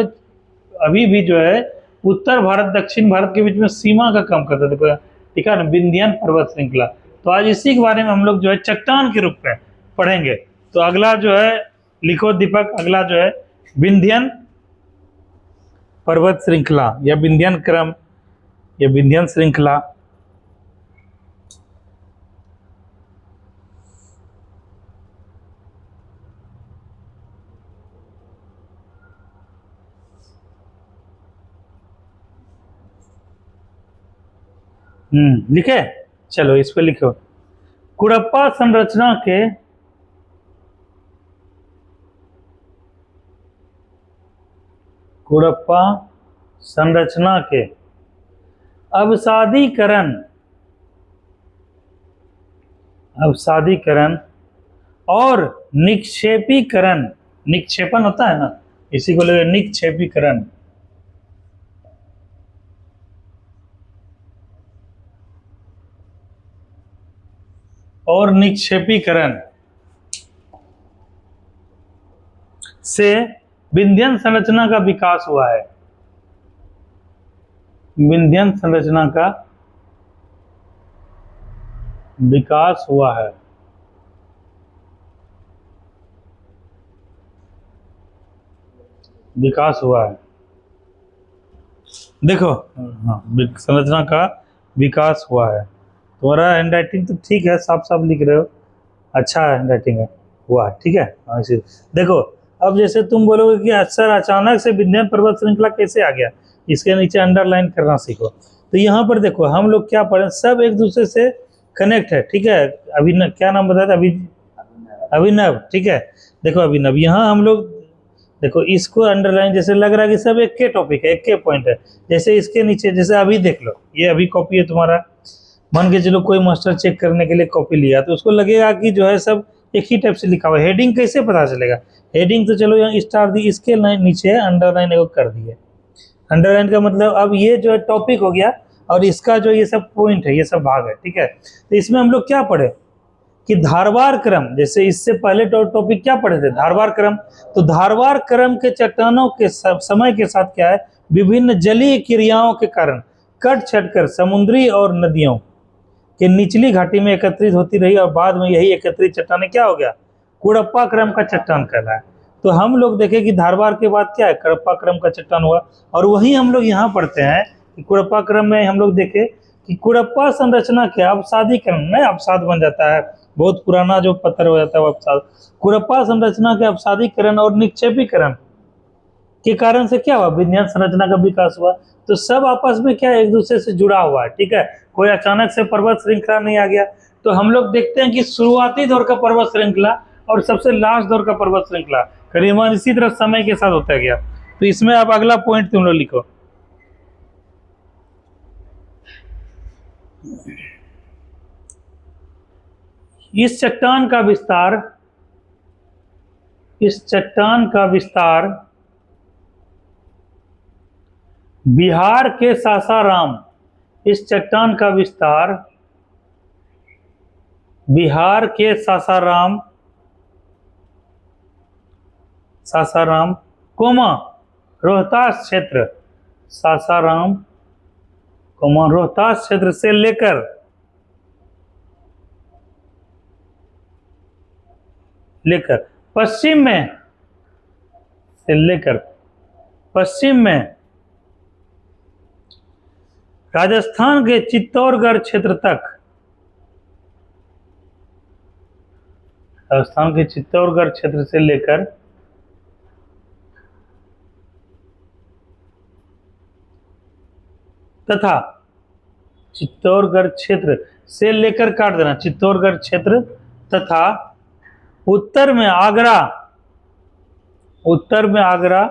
अभी भी जो है उत्तर भारत दक्षिण भारत के बीच में सीमा का काम करते थे, ठीक है ना, विंध्यन पर्वत श्रृंखला। तो आज इसी के बारे में हम लोग जो है चट्टान के रूप में पढ़ेंगे। तो अगला जो है लिखो दीपक, अगला जो है विंध्यन पर्वत श्रृंखला या विंध्यन क्रम या विंध्यन श्रृंखला। लिखे, चलो इस पे लिखो। कुड़प्पा संरचना के कुड़प्पा संरचना के अवसादीकरण और निक्षेपीकरण, निक्षेपण होता है ना, इसी को लेकर निक्षेपीकरण, और निक्षेपीकरण से विंध्यन संरचना का विकास हुआ है। विंध्यन संरचना का विकास हुआ है। विकास हुआ है, देखो, हाँ, संरचना का विकास हुआ है। तुम्हारा हैंड राइटिंग तो ठीक है, साफ साफ लिख रहे हो, अच्छा हैंड राइटिंग है, हुआ है, ठीक है। हाँ, इसे देखो, अब जैसे तुम बोलोगे कि सर अचानक से विंध्यन पर्वत श्रृंखला कैसे आ गया, इसके नीचे अंडरलाइन करना सीखो। तो यहाँ पर देखो हम लोग क्या पढ़े, सब एक दूसरे से कनेक्ट है, ठीक है। अभिनव, क्या नाम बताया था, अभिनव, ठीक है। देखो अभिनव, यहाँ हम लोग देखो इसको अंडरलाइन, जैसे लग रहा है कि सब एक के टॉपिक है, एक के पॉइंट है। जैसे इसके नीचे, जैसे अभी देख लो, ये अभी कॉपी है तुम्हारा, मान के चलो कोई मास्टर चेक करने के लिए कॉपी लिया तो उसको लगेगा कि जो है सब एक ही टाइप से लिखा हुआ है। हेडिंग कैसे पता चलेगा, हेडिंग तो चलो यहाँ स्टार दी, इसके नीचे अंडरलाइन एगो कर दिए। अंडरलाइन का मतलब अब ये जो है टॉपिक हो गया, और इसका जो ये सब पॉइंट है, ये सब भाग है, ठीक है। तो इसमें हम लोग क्या पढ़े कि धारवार क्रम, जैसे इससे पहले टॉपिक क्या पढ़े थे, धारवार क्रम। तो धारवार क्रम के चट्टानों के समय के साथ क्या है, विभिन्न जलीय क्रियाओं के कारण कट छट कर समुद्री और नदियों के निचली घाटी में एकत्रित होती रही, और बाद में यही एकत्रित चट्टानें क्या हो गया, कुड़प्पा क्रम का चट्टान कहलाया। तो हम लोग देखें कि धारवार के बाद क्या है, कुड़प्पा क्रम का चट्टान हुआ। और वही हम लोग यहाँ पढ़ते हैं कि कुड़प्पा क्रम में हम लोग देखें कि कुड़प्पा संरचना के अवसादीकरण में अवसाद बन जाता है, बहुत पुराना जो पत्थर हो जाता है वो अपसाद। कुरप्पा संरचना के अपसादीकरण और निक्षेपीकरण के कारण से क्या हुआ, विन्यास संरचना का विकास हुआ। तो सब आपस में क्या एक दूसरे से जुड़ा हुआ है, ठीक है, कोई अचानक से पर्वत श्रृंखला नहीं आ गया। तो हम लोग देखते हैं कि शुरुआती दौर का पर्वत श्रृंखला और सबसे लास्ट दौर का पर्वत श्रृंखला करीबन इसी तरह समय के साथ होता गया। तो इसमें अब अगला पॉइंट तुम लोग लिखो, इस चट्टान का विस्तार, इस चट्टान का विस्तार बिहार के सासाराम, इस चट्टान का विस्तार बिहार के सासाराम, सासाराम कोमा रोहतास क्षेत्र, सासाराम कोमा रोहतास क्षेत्र से लेकर पश्चिम में, से लेकर पश्चिम में राजस्थान के चित्तौड़गढ़ क्षेत्र तक, राजस्थान के चित्तौड़गढ़ क्षेत्र से लेकर तथा चित्तौड़गढ़ क्षेत्र से लेकर काट देना, चित्तौड़गढ़ क्षेत्र तथा उत्तर में आगरा, उत्तर में आगरा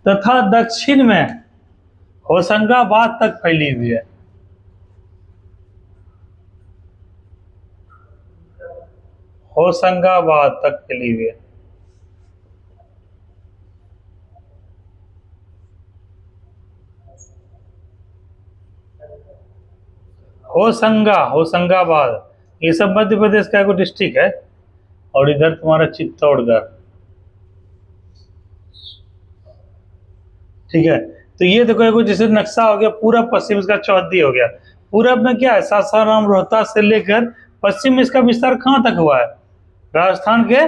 तथा दक्षिण में होशंगाबाद तक फैली हुई है। होशंगाबाद तक फैली हुई है। होशंगाबाद ये सब मध्य प्रदेश का एक डिस्ट्रिक्ट है। और इधर तुम्हारा चित्तौड़गढ़, ठीक है। तो ये देखो एक जैसे नक्शा हो गया, पूरब पश्चिम इसका चौहद्दी हो गया। पूरब में क्या है, सासाराम रोहतास से लेकर पश्चिम में इसका विस्तार कहाँ तक हुआ है, राजस्थान के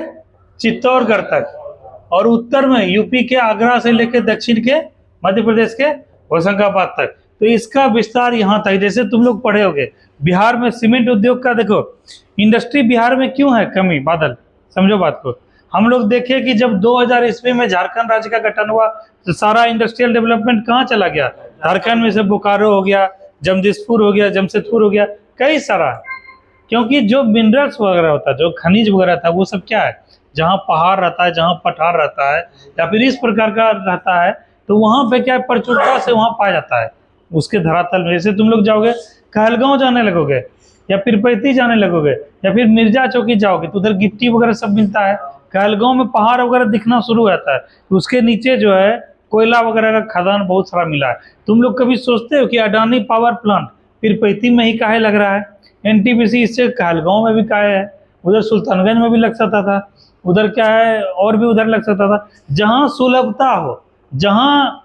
चित्तौड़गढ़ तक। और उत्तर में यूपी के आगरा से लेकर दक्षिण के मध्य प्रदेश के होशंगाबाद तक। तो इसका विस्तार यहाँ तक। जैसे तुम लोग पढ़े होगे बिहार में सीमेंट उद्योग का, देखो इंडस्ट्री बिहार में क्यों है कमी, बादल समझो बात को। हम लोग देखे कि जब 2000 ईस्वी में झारखंड राज्य का गठन हुआ तो सारा इंडस्ट्रियल डेवलपमेंट कहाँ चला गया, झारखंड में से बोकारो हो गया, जमशेदपुर हो गया, जमशेदपुर हो गया, कई सारा। क्योंकि जो मिनरल्स वगैरह होता है, जो खनिज वगैरह था, वो सब क्या है, जहाँ पहाड़ रहता है, जहाँ पठार रहता है या फिर इस प्रकार का रहता है, तो वहाँ पे क्या प्रचुरता से वहाँ पाया जाता है उसके धरातल में। जैसे तुम लोग जाओगे कहलगांव जाने लगोगे या पिरपैती जाने लगोगे या फिर मिर्जा चौकी जाओगे तो उधर गिट्टी वगैरह सब मिलता है। कहलगांव में पहाड़ वगैरह दिखना शुरू हो जाता है, उसके नीचे जो है कोयला वगैरह का खदान बहुत सारा मिला है। तुम लोग कभी सोचते हो कि अडानी पावर प्लांट पिरपैती में ही काहे लग रहा है, एनटीपीसी इससे कहलगांव में भी काहे है, उधर सुल्तानगंज में भी लग सकता था, उधर क्या है और भी उधर लग सकता था। जहाँ सुलभता हो, जहाँ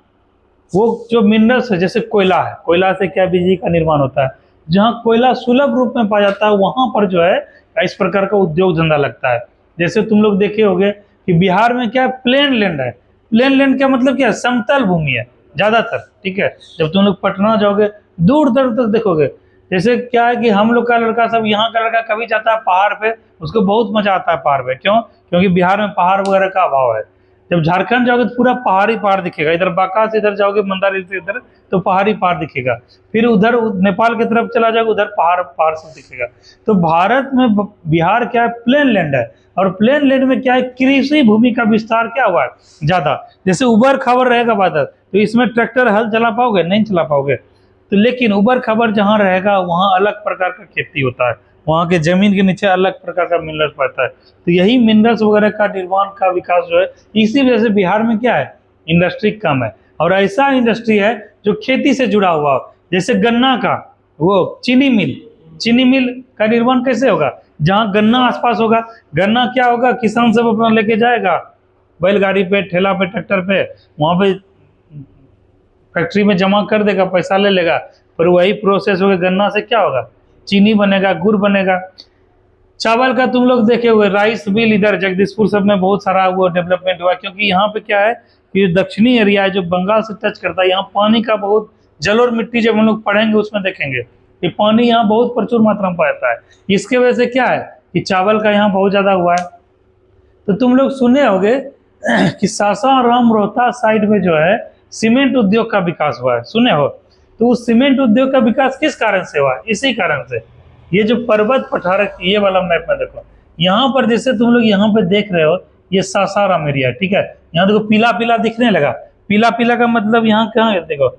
वो जो मिनरल्स है, जैसे कोयला है, कोयला से क्या बिजली का निर्माण होता है, जहाँ कोयला सुलभ रूप में पाया जाता है वहां पर जो है इस प्रकार का उद्योग धंधा लगता है। जैसे तुम लोग देखे होंगे कि बिहार में क्या प्लेन लैंड है। प्लेन लैंड का मतलब क्या है, समतल भूमि है ज्यादातर, ठीक है। जब तुम लोग पटना जाओगे दूर दूर तक देखोगे, जैसे क्या है कि हम लोग का लड़का सब, यहाँ का लड़का कभी जाता है पहाड़ पे, उसको बहुत मजा आता है पहाड़ पे। क्यों? क्योंकि बिहार में पहाड़ वगैरह का अभाव है। जब झारखंड जाओगे तो पूरा पहाड़ी पहाड़ दिखेगा, इधर बांका से इधर जाओगे मंदारी से इधर तो पहाड़ी पहाड़ दिखेगा, फिर उधर नेपाल की तरफ चला जाओगे उधर पहाड़ पहाड़ सब दिखेगा। तो भारत में बिहार क्या है, प्लेन लैंड है। और प्लेन लैंड में क्या है, कृषि भूमि का विस्तार क्या हुआ है ज्यादा। जैसे उबर खबर रहेगा बादल तो इसमें ट्रैक्टर हल चला पाओगे, नहीं चला पाओगे। तो लेकिन उबर खबर जहाँ रहेगा वहाँ अलग प्रकार का खेती होता है, वहाँ के जमीन के नीचे अलग प्रकार का मिनरल्स पड़ता है। तो यही मिनरल्स वगैरह का निर्माण का विकास जो है, इसी वजह से बिहार में क्या है, इंडस्ट्री कम है। और ऐसा इंडस्ट्री है जो खेती से जुड़ा हुआ, जैसे गन्ना का वो चीनी मिल का निर्माण कैसे होगा, जहाँ गन्ना आसपास होगा। गन्ना क्या होगा, किसान सब अपना लेके जाएगा बैलगाड़ी पे, ठेला पे, ट्रैक्टर पे, वहाँ पे फैक्ट्री में जमा कर देगा, पैसा ले लेगा, पर वही प्रोसेस होगा, गन्ना से क्या होगा, चीनी बनेगा, गुड़ बनेगा। चावल का तुम लोग देखे हुए राइस मिल इधर जगदीशपुर सब में बहुत सारा वो डेवलपमेंट हुआ, क्योंकि यहाँ पे क्या है कि दक्षिणी एरिया है जो बंगाल से टच करता है, यहाँ पानी का बहुत, जल और मिट्टी जब हम लोग पढ़ेंगे उसमें देखेंगे ये पानी यहाँ बहुत प्रचुर मात्रा में पाता है। इसके वजह से क्या है कि चावल का यहाँ बहुत ज़्यादा हुआ है। तो तुम लोग सुने होंगे कि सासाराम रोहतास साइड में जो है सीमेंट उद्योग का विकास हुआ है, सुने हो? तो उस सीमेंट उद्योग का विकास किस कारण से हुआ? इसी कारण से। ये जो पर्वत पठार, ये वाला मैप में देखो, यहाँ पर जैसे तुम लोग यहाँ पे देख रहे हो, ये सासाराम एरिया, ठीक है। यहाँ देखो पीला पीला दिखने लगा, पीला पीला का मतलब यहाँ कहाँ है देखो,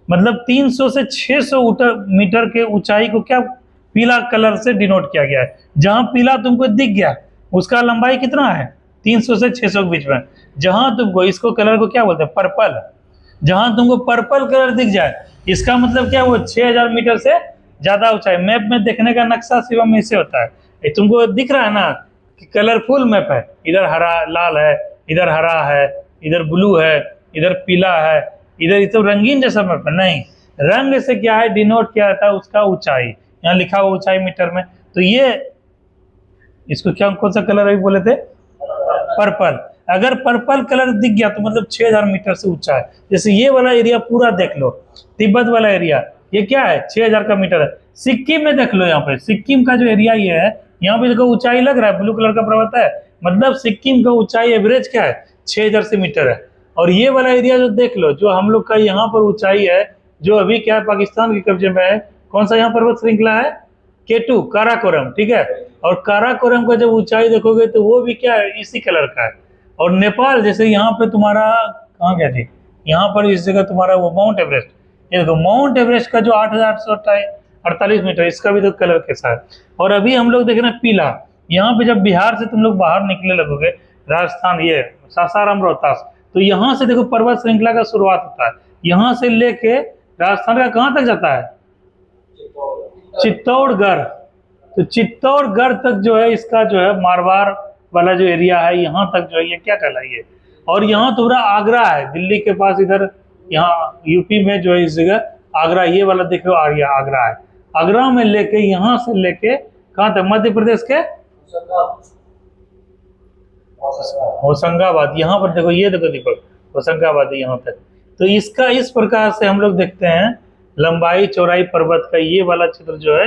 मतलब 300 से 600 मीटर के ऊंचाई को क्या पीला कलर से डिनोट किया गया है। जहां पीला तुमको दिख गया उसका लंबाई कितना है? 300 से 600 के बीच में। जहां तुमको इसको कलर को क्या बोलते हैं? पर्पल। जहां तुमको पर्पल कलर दिख जाए इसका मतलब क्या, वो 6000 मीटर से ज्यादा ऊंचाई। मैप में देखने का नक्शा शिवम में से होता है, ये तुमको दिख रहा है ना कि कलरफुल मैप है, इधर हरा लाल है, इधर हरा है, इधर ब्लू है, इधर पीला है, इधर तो रंगीन जैसा मैप है। नहीं, रंग से क्या है डिनोट किया जाता है उसका ऊंचाई, यहाँ लिखा हुआ ऊंचाई मीटर में। तो ये इसको क्या कौन सा कलर अभी बोले थे? पर्पल। अगर पर्पल कलर दिख गया तो मतलब 6000 मीटर से ऊंचा है। जैसे ये वाला एरिया पूरा देख लो, तिब्बत वाला एरिया, ये क्या है? 6000 का मीटर है। सिक्किम में देख लो, यहाँ पे सिक्किम का जो एरिया ये है, यहाँ पे देखो ऊंचाई लग रहा है, ब्लू कलर का पर्वत है, मतलब सिक्किम का ऊंचाई एवरेज क्या है? 6000 से मीटर है। और ये वाला एरिया जो देख लो, जो हम लोग का यहाँ पर ऊंचाई है, जो अभी क्या है पाकिस्तान के कब्जे में है, कौन सा यहाँ पर्वत श्रृंखला है? K2 काराकोरम, ठीक है। और काराकोरम का जब ऊंचाई देखोगे तो वो भी क्या है? इसी कलर का है। और नेपाल जैसे यहाँ पे तुम्हारा कहाँ गया थी, यहाँ पर इस जगह तुम्हारा वो माउंट एवरेस्ट, ये देखो माउंट एवरेस्ट का जो 8848 मीटर, इसका भी तो कलर कैसा है। और अभी हम लोग देख रहे हैं पीला। यहाँ पे जब बिहार से तुम लोग बाहर निकले लगोगे, राजस्थान, ये सासाराम रोहतास, तो यहाँ से देखो पर्वत श्रृंखला का शुरुआत होता है, यहाँ से लेके राजस्थान का कहाँ तक जाता है? चित्तौड़गढ़। तो चित्तौड़गढ़ तक जो है इसका जो है मारवाड़ वाला जो एरिया है, यहाँ तक जो है ये क्या कहलाइए। और यहाँ तुम्हारा आगरा है, दिल्ली के पास, इधर यहाँ यूपी में जो है इस जगह आगरा, ये वाला देख लो आगरा है। आगरा में लेके यहाँ से लेके कहाँ तक? मध्य प्रदेश के होशंगाबाद, यहाँ पर देखो, ये देखो दीपक, होशंगाबाद यहाँ तक। तो इसका इस प्रकार से हम लोग देखते हैं लंबाई चौड़ाई पर्वत का ये वाला चित्र जो है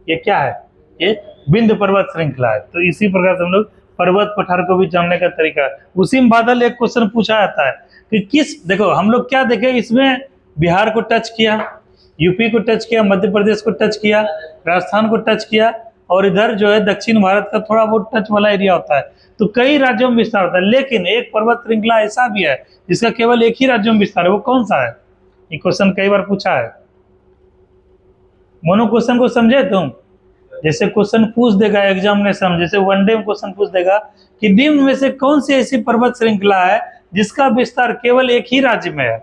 ये क्या है? ये विंध्य पर्वत श्रृंखला है। तो इसी प्रकार से हम लोग पर्वत पठार को भी जानने का तरीका है। उसी में बादल एक क्वेश्चन पूछा जाता है कि किस, देखो हम लोग क्या देखे इसमें, बिहार को टच किया, यूपी को टच किया, मध्य प्रदेश को टच किया, राजस्थान को टच किया, और इधर जो है दक्षिण भारत का थोड़ा बहुत टच वाला एरिया होता है। तो कई राज्यों में विस्तार होता है, लेकिन एक पर्वत श्रृंखला ऐसा भी है जिसका केवल एक ही राज्य में विस्तार है। वो कौन सा है? ये क्वेश्चन कई बार पूछा है। मोनो क्वेश्चन को समझे तुम? जैसे क्वेश्चन पूछ देगा एग्जामिनेशन, जैसे वनडे में क्वेश्चन पूछ देगा कि निम्न में से कौन सी ऐसी पर्वत श्रृंखला है जिसका विस्तार केवल एक ही राज्य में है?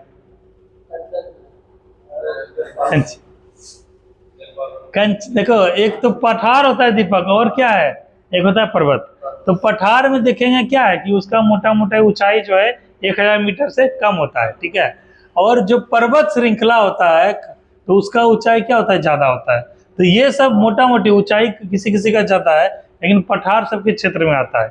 कंच। देखो एक तो पठार होता है दीपक, और क्या है? एक होता है पर्वत। तो पठार में देखेंगे क्या है कि उसका मोटा मोटा ऊंचाई जो है 1000 मीटर से कम होता है, ठीक है। और जो पर्वत श्रृंखला होता है तो उसका ऊंचाई क्या होता है? ज्यादा होता है। तो ये सब मोटा मोटी ऊंचाई किसी किसी का ज्यादा है, लेकिन पठार सबके क्षेत्र में आता है।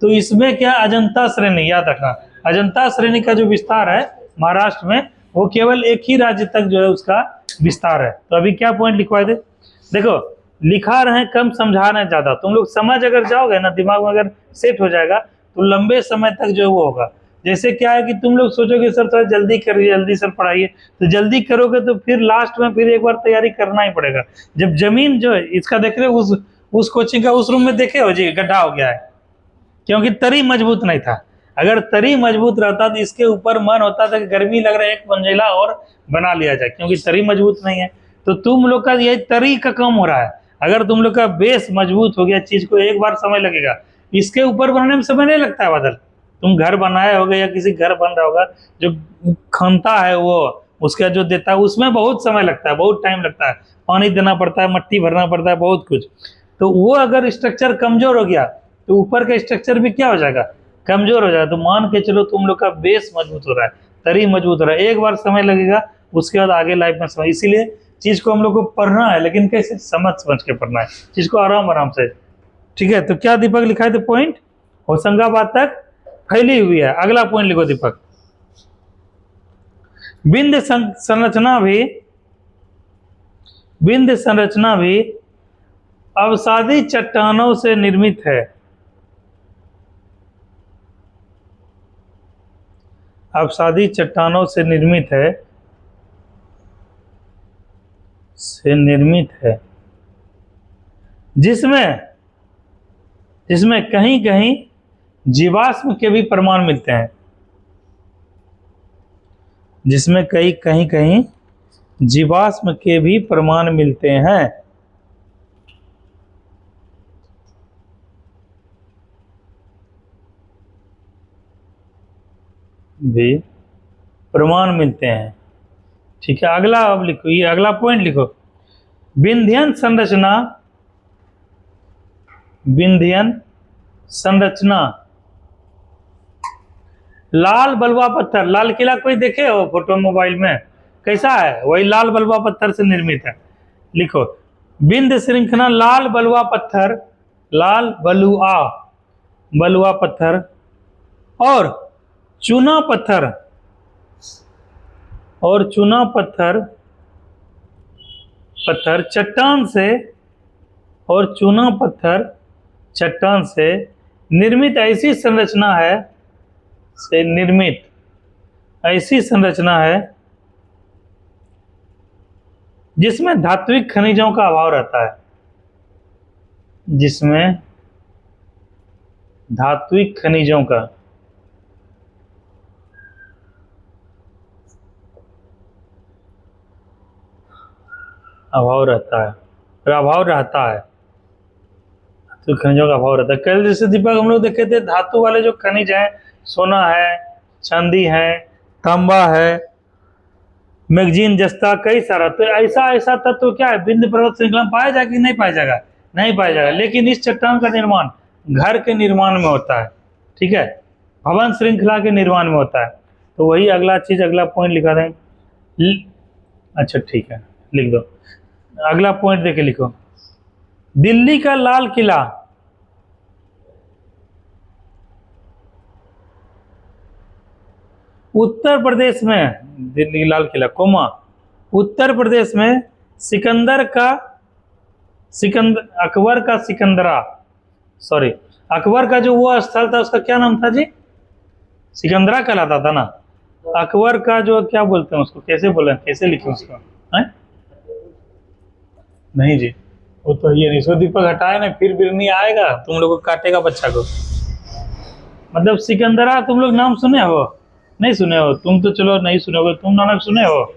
तो इसमें क्या, अजंता श्रेणी, याद रखना, अजंता श्रेणी का जो विस्तार है महाराष्ट्र में, वो केवल एक ही राज्य तक जो है उसका विस्तार है। तो अभी क्या पॉइंट लिखवाए थे? देखो लिखा रहे कम, समझा रहे ज्यादा। तुम लोग समझ अगर जाओगे ना, दिमाग में अगर सेट हो जाएगा तो लंबे समय तक जो है वो होगा। जैसे क्या है कि तुम लोग सोचोगे सर थोड़ा जल्दी करिए, जल्दी सर पढ़ाइए, तो जल्दी करोगे तो फिर लास्ट में फिर एक बार तैयारी करना ही पड़ेगा। जब जमीन जो है इसका देख रहे हो, उस कोचिंग का उस रूम में देखे हो जी, गड्ढा हो गया है, क्योंकि तरी मजबूत नहीं था। अगर तरी मजबूत रहता तो इसके ऊपर मन होता था कि गर्मी लग रहा है एक मंजिला और बना लिया जाए, क्योंकि तरी मजबूत नहीं है। तो तुम लोग का यही तरी का कम हो रहा है। अगर तुम लोग का बेस मजबूत हो गया, चीज को एक बार समय लगेगा, इसके ऊपर बनने में समय नहीं लगता है बादल। तुम घर बनाए होगे या किसी घर बन रहा होगा, जो खनता है वो उसका जो देता है उसमें बहुत समय लगता है, बहुत टाइम लगता है, पानी देना पड़ता है, मट्टी भरना पड़ता है, बहुत कुछ। तो वो अगर स्ट्रक्चर कमजोर हो गया तो ऊपर का स्ट्रक्चर भी क्या हो जाएगा? कमजोर हो जाएगा। तो मान के चलो तुम लोग का बेस मजबूत हो रहा है, तरी मजबूत हो रहा है, एक बार समय लगेगा, उसके बाद आगे लाइफ में समय। इसीलिए चीज को हम लोग को पढ़ना है, लेकिन कैसे? समझ के पढ़ना है चीज को, आराम आराम से, ठीक है। तो क्या दीपक लिखा है? तो पॉइंट होशंगाबाद तक फैली हुई है। अगला पॉइंट लिखो दीपक, विंध्य संरचना भी विंध्य संरचना भी अवसादी चट्टानों से निर्मित है। अवसादी चट्टानों से निर्मित है, जिसमें कहीं कहीं जीवाश्म के भी प्रमाण मिलते हैं। जिसमें कहीं कहीं जीवाश्म के भी प्रमाण मिलते हैं। भी प्रमाण मिलते हैं। ठीक है, अगला अब लिखो, ये अगला पॉइंट लिखो। विंध्यन संरचना लाल बलुआ पत्थर, लाल किला कोई देखे हो फोटो मोबाइल में, कैसा है? वही लाल बलुआ पत्थर से निर्मित है। लिखो, विंध्य श्रृंखला लाल बलुआ पत्थर और चूना पत्थर चट्टान से निर्मित ऐसी संरचना है जिसमें धात्विक खनिजों का अभाव रहता है। जिसमें धात्विक खनिजों का अभाव रहता है। तो खनिजों का अभाव रहता है। कल जैसे दीपक हम लोग देखे थे, धातु वाले जो खनिज हैं, सोना है, चांदी है, तांबा है, मैगजीन, जस्ता, कई सारा। तो ऐसा तत्व क्या है, विंध्य पर्वत श्रृंखला में पाया जाएगा कि नहीं पाया जाएगा? नहीं पाया जाएगा। लेकिन इस चट्टान का निर्माण घर के निर्माण में होता है। ठीक है, भवन श्रृंखला के निर्माण में होता है। तो वही अगला पॉइंट लिखा दें। अच्छा ठीक है, लिख दो। अगला पॉइंट देके लिखो, दिल्ली का लाल किला उत्तर प्रदेश में, दिल्ली लाल किला उत्तर प्रदेश में अकबर का जो वो स्थल था, उसका क्या नाम था जी? सिकंदरा कहलाता था ना। अकबर का जो, क्या बोलते हैं उसको, कैसे लिखे उसको? नहीं जी, वो तो ये नहीं। सो दीपक हटाए ना, फिर बिरनी आएगा, तुम लोग को काटेगा बच्चा को। मतलब सिकंदरा तुम लोग नाम सुने हो? नहीं सुने हो तुम तो, चलो नहीं सुने हो तुम, नानक सुने हो?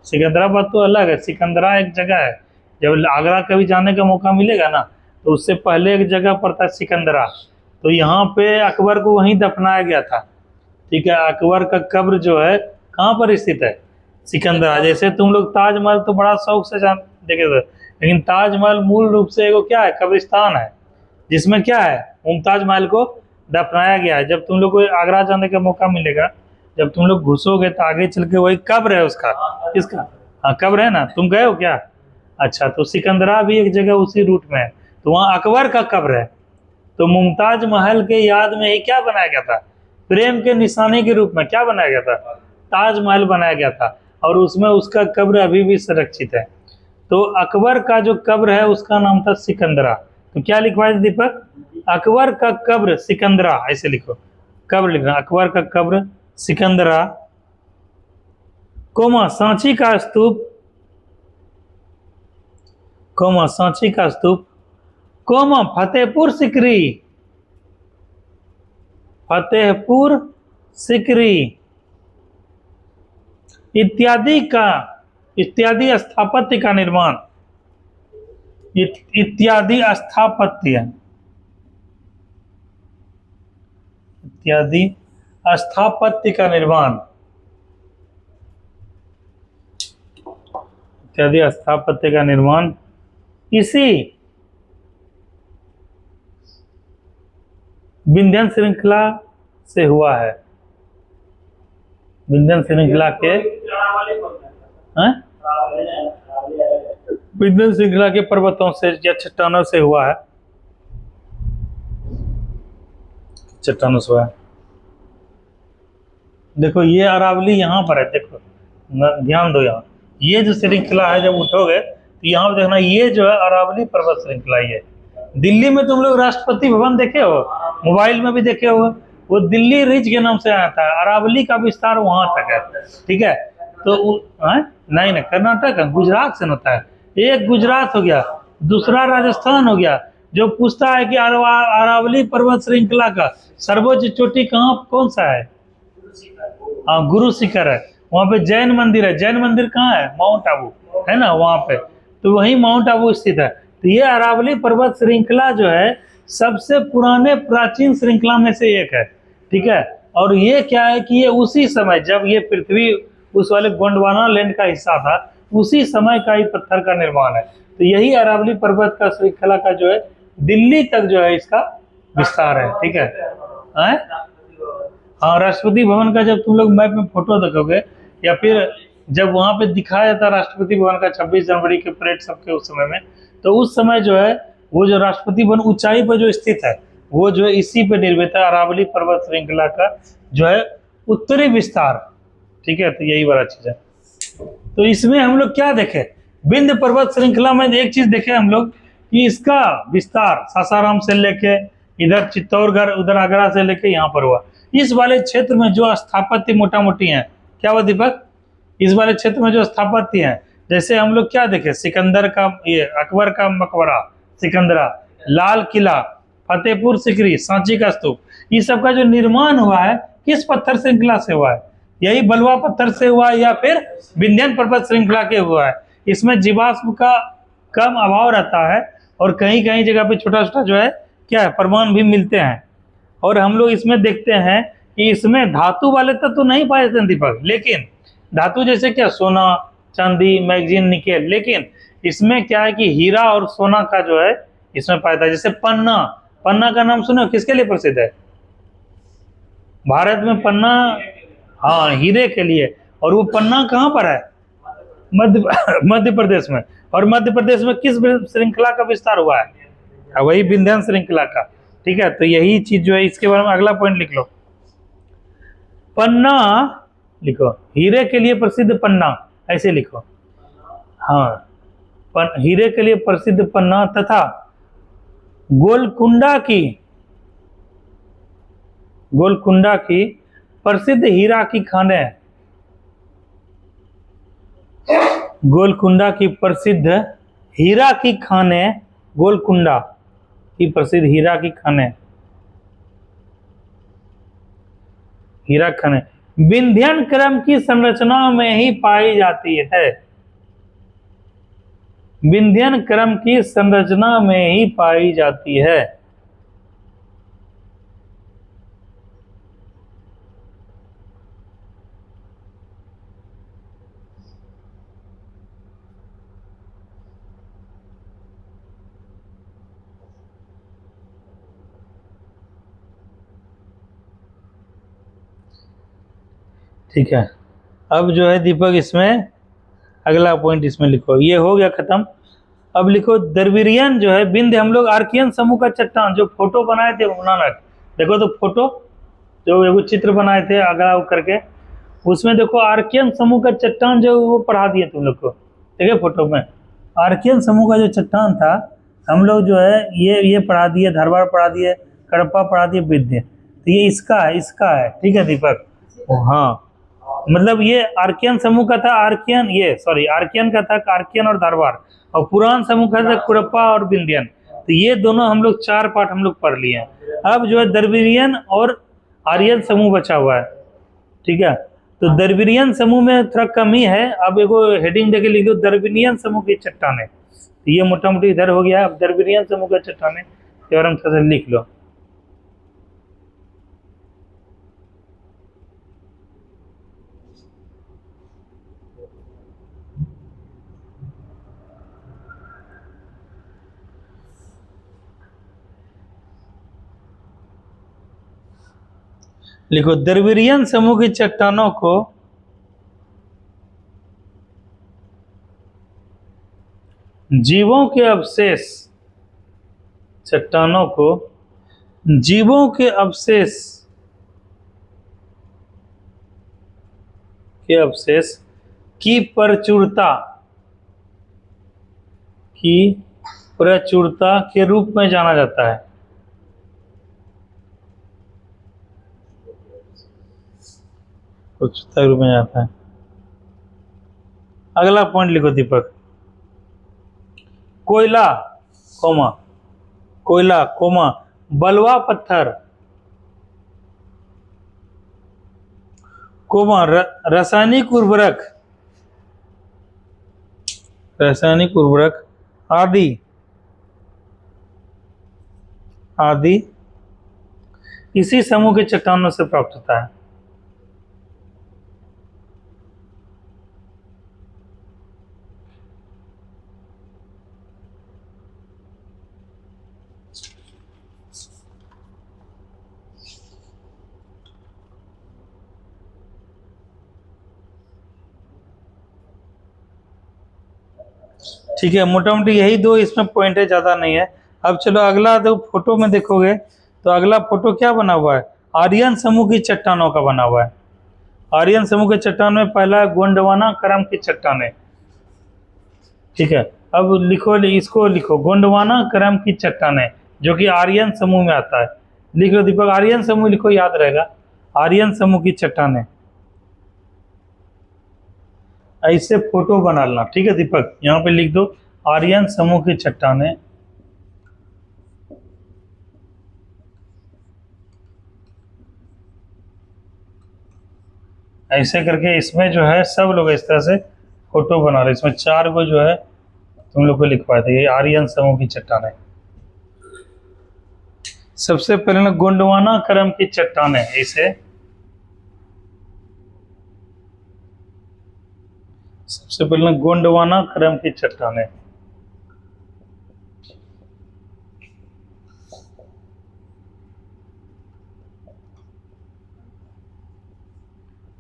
सिकंदराबाद तो अलग है। सिकंदरा एक जगह है, जब आगरा कभी जाने का मौका मिलेगा ना, तो उससे पहले एक जगह पड़ता है सिकंदरा। तो यहाँ पे अकबर को वहीं दफनाया गया था। ठीक है, अकबर का कब्र जो है कहाँ पर स्थित है? सिकंदरा। जैसे तुम लोग ताजमहल तो बड़ा शौक से देखे थे, लेकिन ताजमहल मूल रूप से एगो क्या है, कब्रिस्तान है, जिसमें क्या है, मुमताज महल को दफनाया गया है। जब तुम लोग को आगरा जाने का मौका मिलेगा, जब तुम लोग घुसोगे तो आगे चल के वही कब्र है उसका। किसका? हाँ, कब्र है ना। तुम गए हो क्या? अच्छा, तो सिकंदरा भी एक जगह उसी रूट में है, तो वहाँ अकबर का कब्र है। तो मुमताज महल के याद में ही क्या बनाया गया था, प्रेम के निशाने के रूप में क्या बनाया गया था? ताजमहल बनाया गया था, और उसमें उसका कब्र अभी भी संरक्षित है। तो अकबर का जो कब्र है उसका नाम था सिकंदरा। तो क्या लिखवाए दीपक? अकबर का कब्र सिकंदरा, ऐसे लिखो, कब्र लिखना, अकबर का कब्र सिकंदरा, सांची का स्तूप, फतेहपुर सिकरी इत्यादि स्थापत्य का निर्माण, इत्यादि स्थापत्य का निर्माण इसी विंध्यन श्रृंखला से हुआ है। विंध्यन श्रृंखला के विंध्यन श्रृंखला के पर्वतों से या चट्टानों से हुआ है। चट्टानों से हुआ है। देखो ये अरावली यहाँ पर है, देखो ध्यान दो, यहाँ ये जो श्रृंखला है, जब उठोगे तो यहाँ पे देखना, ये जो है अरावली पर्वत श्रृंखला ही है। दिल्ली में तुम लोग राष्ट्रपति भवन देखे हो, मोबाइल में भी देखे हो, वो दिल्ली रिज के नाम से आया था, अरावली का विस्तार वहां तक है। ठीक है, तो नहीं नहीं, कर्नाटक गुजरात से होता है। एक गुजरात हो गया, दूसरा राजस्थान हो गया। जो पूछता है कि अरावली पर्वत श्रृंखला का सर्वोच्च चोटी कहाँ कौन सा है, हाँ गुरु शिखर है। वहाँ पे जैन मंदिर है। जैन मंदिर कहाँ है, माउंट आबू है ना वहाँ पे, तो वही माउंट आबू स्थित है। तो ये अरावली पर्वत श्रृंखला जो है सबसे पुराने प्राचीन श्रृंखला में से एक है। ठीक है, और ये क्या है कि ये उसी समय जब ये पृथ्वी उस वाले गोंडवाना लैंड का हिस्सा था, उसी समय का ही पत्थर का निर्माण है। तो यही अरावली पर्वत का श्रृंखला का जो है दिल्ली तक जो है इसका विस्तार है। ठीक है, हाँ राष्ट्रपति भवन का जब तुम लोग मैप में फोटो देखोगे, या फिर जब वहां पे दिखाया जाता राष्ट्रपति भवन का 26 जनवरी के परेड सबके उस समय में, तो उस समय जो है वो जो राष्ट्रपति भवन ऊंचाई पर जो स्थित है वो जो है इसी पे निर्मित है, अरावली पर्वत श्रृंखला का जो है उत्तरी विस्तार। ठीक है, तो यही वाला चीज है। तो इसमें हम लोग क्या देखे, विंध्य पर्वत श्रृंखला में एक चीज देखे हम लोग कि इसका विस्तार सासाराम से लेके इधर चित्तौड़गढ़, उधर आगरा से लेके यहाँ पर हुआ। इस वाले क्षेत्र में जो स्थापत्य मोटा मोटी है, क्या हुआ दीपक, इस वाले क्षेत्र में जो स्थापत्य है, जैसे हम लोग क्या देखे, सिकंदर का, ये अकबर का मकबरा सिकंदरा, लाल किला, फतेहपुर सिकरी, सांची का स्तूप, ये सब का जो निर्माण हुआ है किस पत्थर श्रृंखला से हुआ है, यही बलुआ पत्थर से हुआ है या फिर विंध्यन पर्वत श्रृंखला के हुआ है। इसमें जीवाश्म का कम अभाव रहता है और कहीं कहीं जगह पे छोटा छोटा जो है क्या है प्रमाण भी मिलते हैं। और हम लोग इसमें देखते हैं कि इसमें धातु वाले तत्व तो नहीं पाए जाते दीपक, लेकिन धातु जैसे क्या सोना, चांदी, मैग्नीज, निकेल, लेकिन इसमें क्या है कि हीरा और सोना का जो है इसमें पाया जाता है। जैसे पन्ना, पन्ना का नाम सुनो, किसके लिए प्रसिद्ध है भारत में पन्ना, हाँ हीरे के लिए। और वो पन्ना कहाँ पर है, मध्य प्रदेश में। और मध्य प्रदेश में किस श्रृंखला का विस्तार हुआ है, वही विंध्यन श्रृंखला का। ठीक है, तो यही चीज जो है इसके बारे में अगला पॉइंट लिख लो, पन्ना लिखो, हीरे के लिए प्रसिद्ध पन्ना, ऐसे लिखो, हाँ हीरे के लिए प्रसिद्ध पन्ना तथा गोलकुंडा की प्रसिद्ध हीरा की खानें, गोलकुंडा की प्रसिद्ध हीरा की खानें, गोलकुंडा की प्रसिद्ध हीरा की खानें, हीरा खानें विंध्यन क्रम की संरचना में ही पाई जाती है, विंध्यन क्रम की संरचना में ही पाई जाती है। ठीक है, अब जो है दीपक इसमें अगला पॉइंट इसमें लिखो, ये हो गया खत्म। अब लिखो द्रविड़ियन जो है विंध्य, हम लोग आर्कियन समूह का चट्टान जो फोटो बनाए थे नानक, देखो तो फोटो जो एगो चित्र बनाए थे आगरा करके, उसमें देखो आर्कियन समूह का चट्टान जो वो पढ़ा दिए तुम लोग को, ठीक है फोटो में आर्कियन समूह का जो चट्टान था हम लोग जो है ये पढ़ा दिए, धरवार पढ़ा दिए, कडप्पा पढ़ा दिए, विंध्य। तो ये इसका है ठीक है दीपक, हाँ मतलब ये आर्कियन समूह का था, आर्कियन का था आर्कियन और धारवाड़, और पुरान समूह का था कुड़प्पा और विंध्यन। तो ये दोनों हम लोग 4 पार्ट हम लोग पढ़ लिए हैं। अब जो है द्रविड़ियन और आर्यन समूह बचा हुआ है। ठीक है, तो द्रविड़ियन समूह में थोड़ा कमी है। अब एगो हेडिंग देके लिख दो, द्रविड़ियन समूह की चट्टानें। तो ये मोटा मोटी इधर हो गया। अब द्रविड़ियन समूह की चट्टानें के बारे में थोड़ा लिख लो। लिखो द्रविड़ियन समूह की चट्टानों को जीवों के अवशेष, चट्टानों को जीवों के अवशेष की प्रचुरता, की प्रचुरता के रूप में जाना जाता है। प्रचुरता के रूप में जाता है। अगला पॉइंट लिखो दीपक, कोयला कोमा, कोयला कोमा बलुआ पत्थर कोमा रासायनिक उर्वरक, रासायनिक उर्वरक आदि आदि इसी समूह के चट्टानों से प्राप्त होता है। ठीक है, मोटा मोटी यही दो इसमें पॉइंट है, ज़्यादा नहीं है। अब चलो अगला दो फोटो में देखोगे तो अगला फोटो क्या बना हुआ है, आर्यन समूह की चट्टानों का बना हुआ है। आर्यन समूह के चट्टान में पहला गोंडवाना क्रम की चट्टानें। ठीक है, अब लिखो, इसको लिखो गोंडवाना क्रम की चट्टानें, जो कि आर्यन समूह में आता है। लिख लो दीपक, आर्यन समूह लिखो, याद रहेगा, आर्यन समूह की चट्टानें। ऐसे फोटो बना लेना। ठीक है दीपक, यहाँ पे लिख दो आर्यन समूह की चट्टानें। ऐसे करके इसमें जो है सब लोग इस तरह से फोटो बना रहे। इसमें 4 को जो है तुम लोग को लिखवाए थे, ये आर्यन समूह की चट्टानें। सबसे पहले ना गोंडवाना क्रम की चट्टानें, इसे सबसे पहले गोंडवाना क्रम की चट्टानें।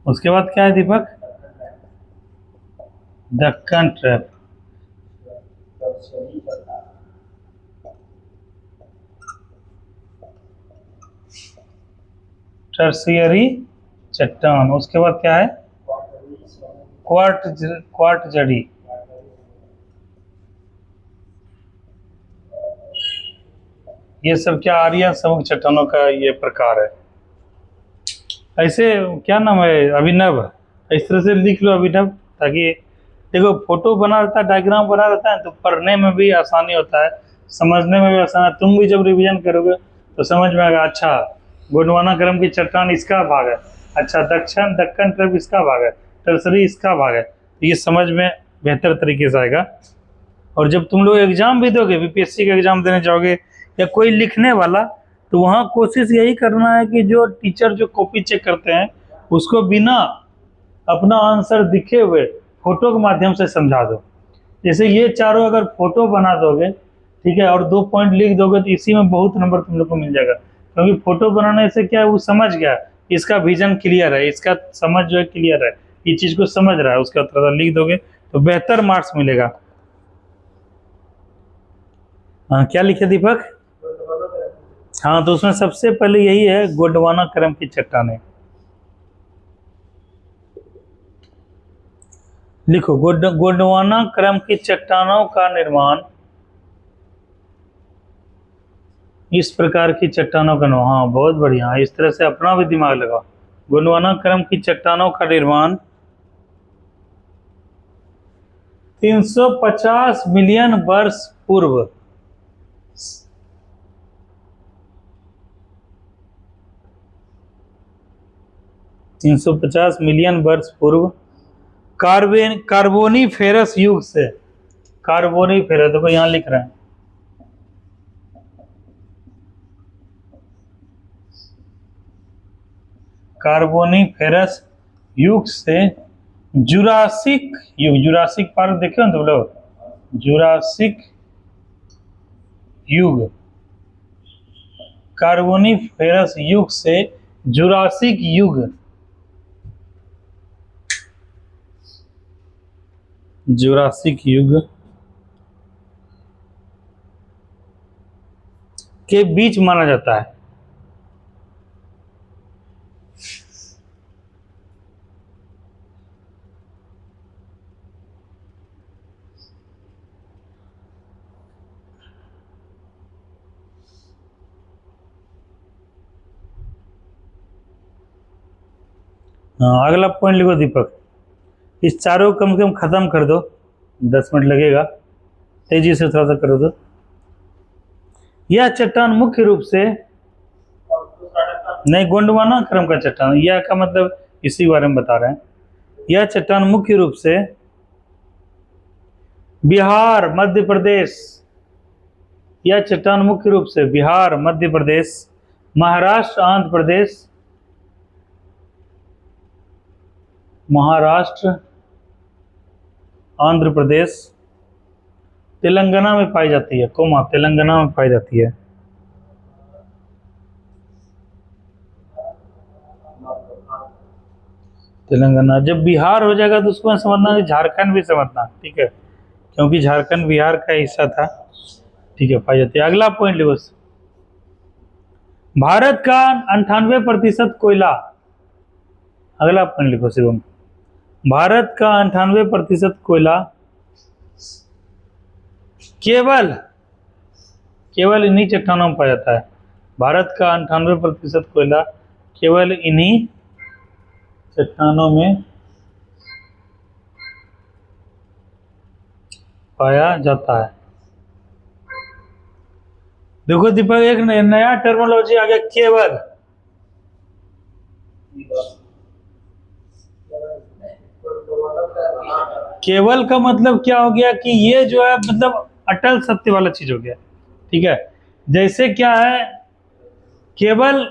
उसके बाद क्या है दीपक, दक्कन ट्रैप। टर्शियरी चट्टान। उसके बाद क्या है, क्वार्ट जड़ी। ये सब क्या आर्यन समूह चट्टानों का ये प्रकार है। ऐसे क्या नाम है, अभिनव, इस तरह से लिख लो अभिनव, ताकि देखो फोटो बना रहता है, डायग्राम बना रहता है, तो पढ़ने में भी आसानी होता है, समझने में भी आसान है। तुम भी जब रिवीजन करोगे तो समझ में आएगा, अच्छा गोंडवाना क्रम की चट्टान इसका भाग है, अच्छा दक्कन ट्रैप इसका भाग है, टर्सरी इसका भाग है, तो ये समझ में बेहतर तरीके से आएगा। और जब तुम लोग एग्जाम भी दोगे, बीपीएससी का एग्जाम देने जाओगे या कोई लिखने वाला, तो वहाँ कोशिश यही करना है कि जो टीचर जो कॉपी चेक करते हैं उसको बिना अपना आंसर दिखे हुए फोटो के माध्यम से समझा दो। जैसे ये चारों अगर फोटो बना दोगे, ठीक है, और 2 पॉइंट लिख दोगे, तो इसी में बहुत नंबर तुम लोग को मिल जाएगा। क्योंकि फोटो बनाने से क्या है, वो समझ गया, इसका विजन क्लियर है, इसका समझ जो है क्लियर है, ये चीज़ को समझ रहा है, उसका थोड़ा लिख दोगे तो बेहतर मार्क्स मिलेगा। हाँ, क्या लिखे दीपक? हाँ, तो उसमें सबसे पहले यही है गोंडवाना क्रम की चट्टानें। लिखो, गोंडवाना क्रम की चट्टानों का निर्माण इस प्रकार की चट्टानों का निर्माण। हाँ, बहुत बढ़िया, इस तरह से अपना भी दिमाग लगाओ। गोंडवाना क्रम की चट्टानों का निर्माण 350 मिलियन वर्ष पूर्व 350 मिलियन वर्ष पूर्व कार्बोनीफेरस युग से, कार्बोनीफेरस देखो यहाँ लिख रहे हैं, कार्बोनीफेरस युग से जुरासिक युग, जुरासिक पार्क देखे हो तुम लोग, जुरासिक युग, कार्बोनीफेरस युग से जुरासिक युग, जुरासिक युग के बीच माना जाता है। हाँ, अगला पॉइंट लिखो दीपक। इस चारों को कम से कम खत्म कर दो, 10 मिनट लगेगा, तेजी से थोड़ा सा करो तो। यह चट्टान मुख्य रूप से, और दूसरा ढक्कन नहीं, गोंडवाना क्रम का चट्टान, यह का मतलब इसी बारे में बता रहे हैं। यह चट्टान मुख्य रूप से बिहार, मध्य प्रदेश, यह चट्टान मुख्य रूप से बिहार, मध्य प्रदेश, महाराष्ट्र, आंध्र प्रदेश, महाराष्ट्र, आंध्र प्रदेश, तेलंगाना में पाई जाती है, कोमा, तेलंगाना में पाई जाती है। तेलंगाना, जब बिहार हो जाएगा तो उसको समझना कि झारखंड भी समझना, ठीक है, क्योंकि झारखंड बिहार का हिस्सा था, ठीक है, पाई जाती है। अगला पॉइंट लिखो, भारत का 98% कोयला, अगला पॉइंट लिखो शिवम, भारत का 98% कोयला केवल इन्हीं चट्टानों में पाया जाता है। भारत का 98% कोयला केवल इन्हीं चट्टानों में पाया जाता है। देखो दीपक, एक नया टर्मिनोलॉजी आ गया, केवल। केवल का मतलब क्या हो गया कि ये जो है मतलब अटल सत्य वाला चीज हो गया, ठीक है। जैसे क्या है, केवल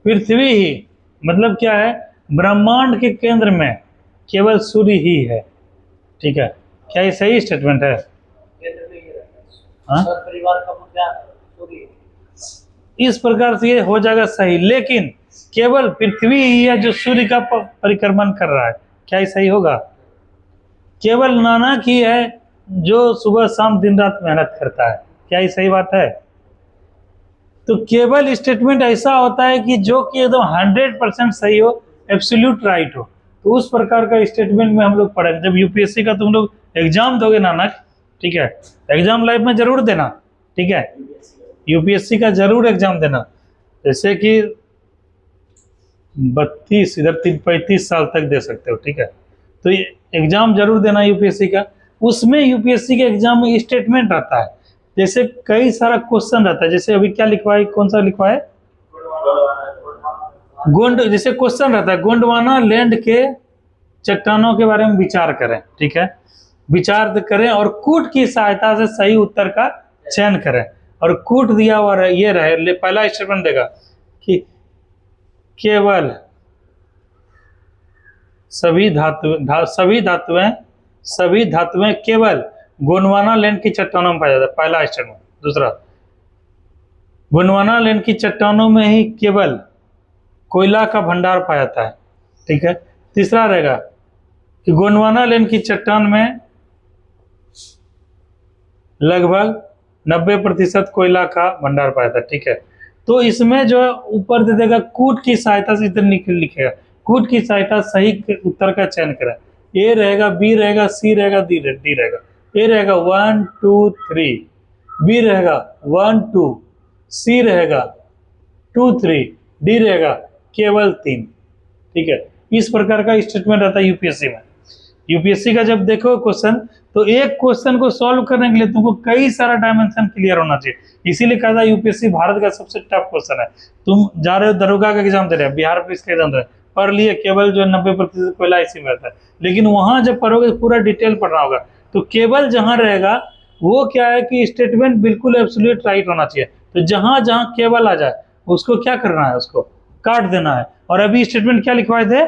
पृथ्वी ही, मतलब क्या है, ब्रह्मांड के केंद्र में केवल सूर्य ही है, ठीक है। क्या ये सही स्टेटमेंट है? केंद्र में ये रहता है। हाँ, और परिवार का मुखिया सूर्य। इस प्रकार से ये हो जाएगा सही, लेकिन केवल पृथ्वी ही है जो सूर्य का परिक्रमण कर रहा है। क्या ये सही होगा? केवल नानक ही है जो सुबह शाम दिन रात मेहनत करता है। क्या ये सही बात है? तो केवल स्टेटमेंट ऐसा होता है कि जो कि एकदम 100% सही हो, एब्सोल्यूट राइट हो। तो उस प्रकार का स्टेटमेंट में हम लोग पढ़ेंगे जब यूपीएससी का तुम लोग एग्जाम दोगे नानक, ठीक है। एग्जाम लाइफ में जरूर देना, ठीक है, यूपीएससी का जरूर एग्जाम देना। जैसे कि 32 इधर 35 साल तक दे सकते हो, ठीक है। तो ये एग्जाम जरूर देना यूपीएससी का। उसमें यूपीएससी के एग्जाम में स्टेटमेंट आता है, जैसे कई सारा क्वेश्चन रहता है। जैसे अभी क्या लिखवा है, कौन सा लिखवा है, गोंड, जैसे क्वेश्चन रहता है गोंडवाना लैंड के चट्टानों के बारे में विचार करें, ठीक है, विचार करें और कूट की सहायता से सही उत्तर का चयन करें। और कूट दिया हुआ ये रहे, पहला स्टेटमेंट देगा कि केवल सभी धातुएं केवल गोंडवाना लैंड की चट्टानों में पाया जाता है, पहला स्टेटमेंट। दूसरा, गोंडवाना लैंड की चट्टानों में ही केवल कोयला का भंडार पाया जाता है, ठीक है। तीसरा रहेगा कि गोंडवाना लैंड की चट्टान में लगभग 90% कोयला का भंडार पाया जाता है, ठीक है। तो इसमें जो है ऊपर दे देगा कूट की सहायता से, इधर लिखेगा कूट की सहायता सही उत्तर का चयन करें। ए रहेगा, बी रहेगा, सी रहेगा, डी रहेगा। ए रहेगा 1 2 3, बी रहेगा 1 2, सी रहेगा 2 3, डी रहेगा केवल 3, ठीक है। इस प्रकार का स्टेटमेंट रहता है यूपीएससी में। यूपीएससी का जब देखो क्वेश्चन, तो एक क्वेश्चन को सॉल्व करने के लिए तुमको कई सारा डायमेंशन क्लियर होना चाहिए। इसीलिए कहा था यूपीएससी भारत का सबसे टफ क्वेश्चन है। तुम जा रहे हो दरोगा का एग्जाम दे रहे हो, बिहार पुलिस का एग्जाम दे रहे हो, पढ़ लिए केवल जो 90% कोयला इसी में रहता है, लेकिन वहां जब पढ़ोगे पूरा डिटेल पढ़ना होगा। तो केवल जहां रहेगा वो क्या है कि स्टेटमेंट बिल्कुल एब्सोल्यूट राइट होना चाहिए। तो जहां जहां केवल आ जाए उसको क्या करना है, उसको काट देना है। और अभी स्टेटमेंट क्या लिखवाए थे,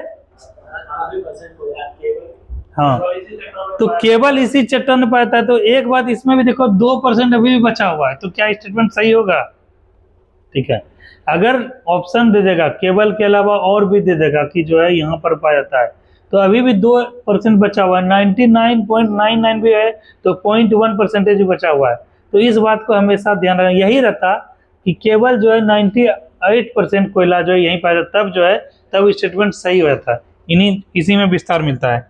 हाँ, तो केवल इसी चट्टान में पाता है। तो एक बात इसमें भी देखो, 2% अभी भी बचा हुआ है, तो क्या स्टेटमेंट सही होगा? ठीक है। अगर ऑप्शन दे देगा केवल के अलावा और भी दे देगा कि जो है यहाँ पर पाया जाता है, तो अभी भी 2% बचा हुआ है। 99.99 भी है तो 0.1% बचा हुआ है। तो इस बात को हमेशा ध्यान रखना, यही रहता कि केवल जो है 98% कोयला जो है यहीं पाया जाता, तब जो है तब स्टेटमेंट सही हो जाता है। इसी में विस्तार मिलता है।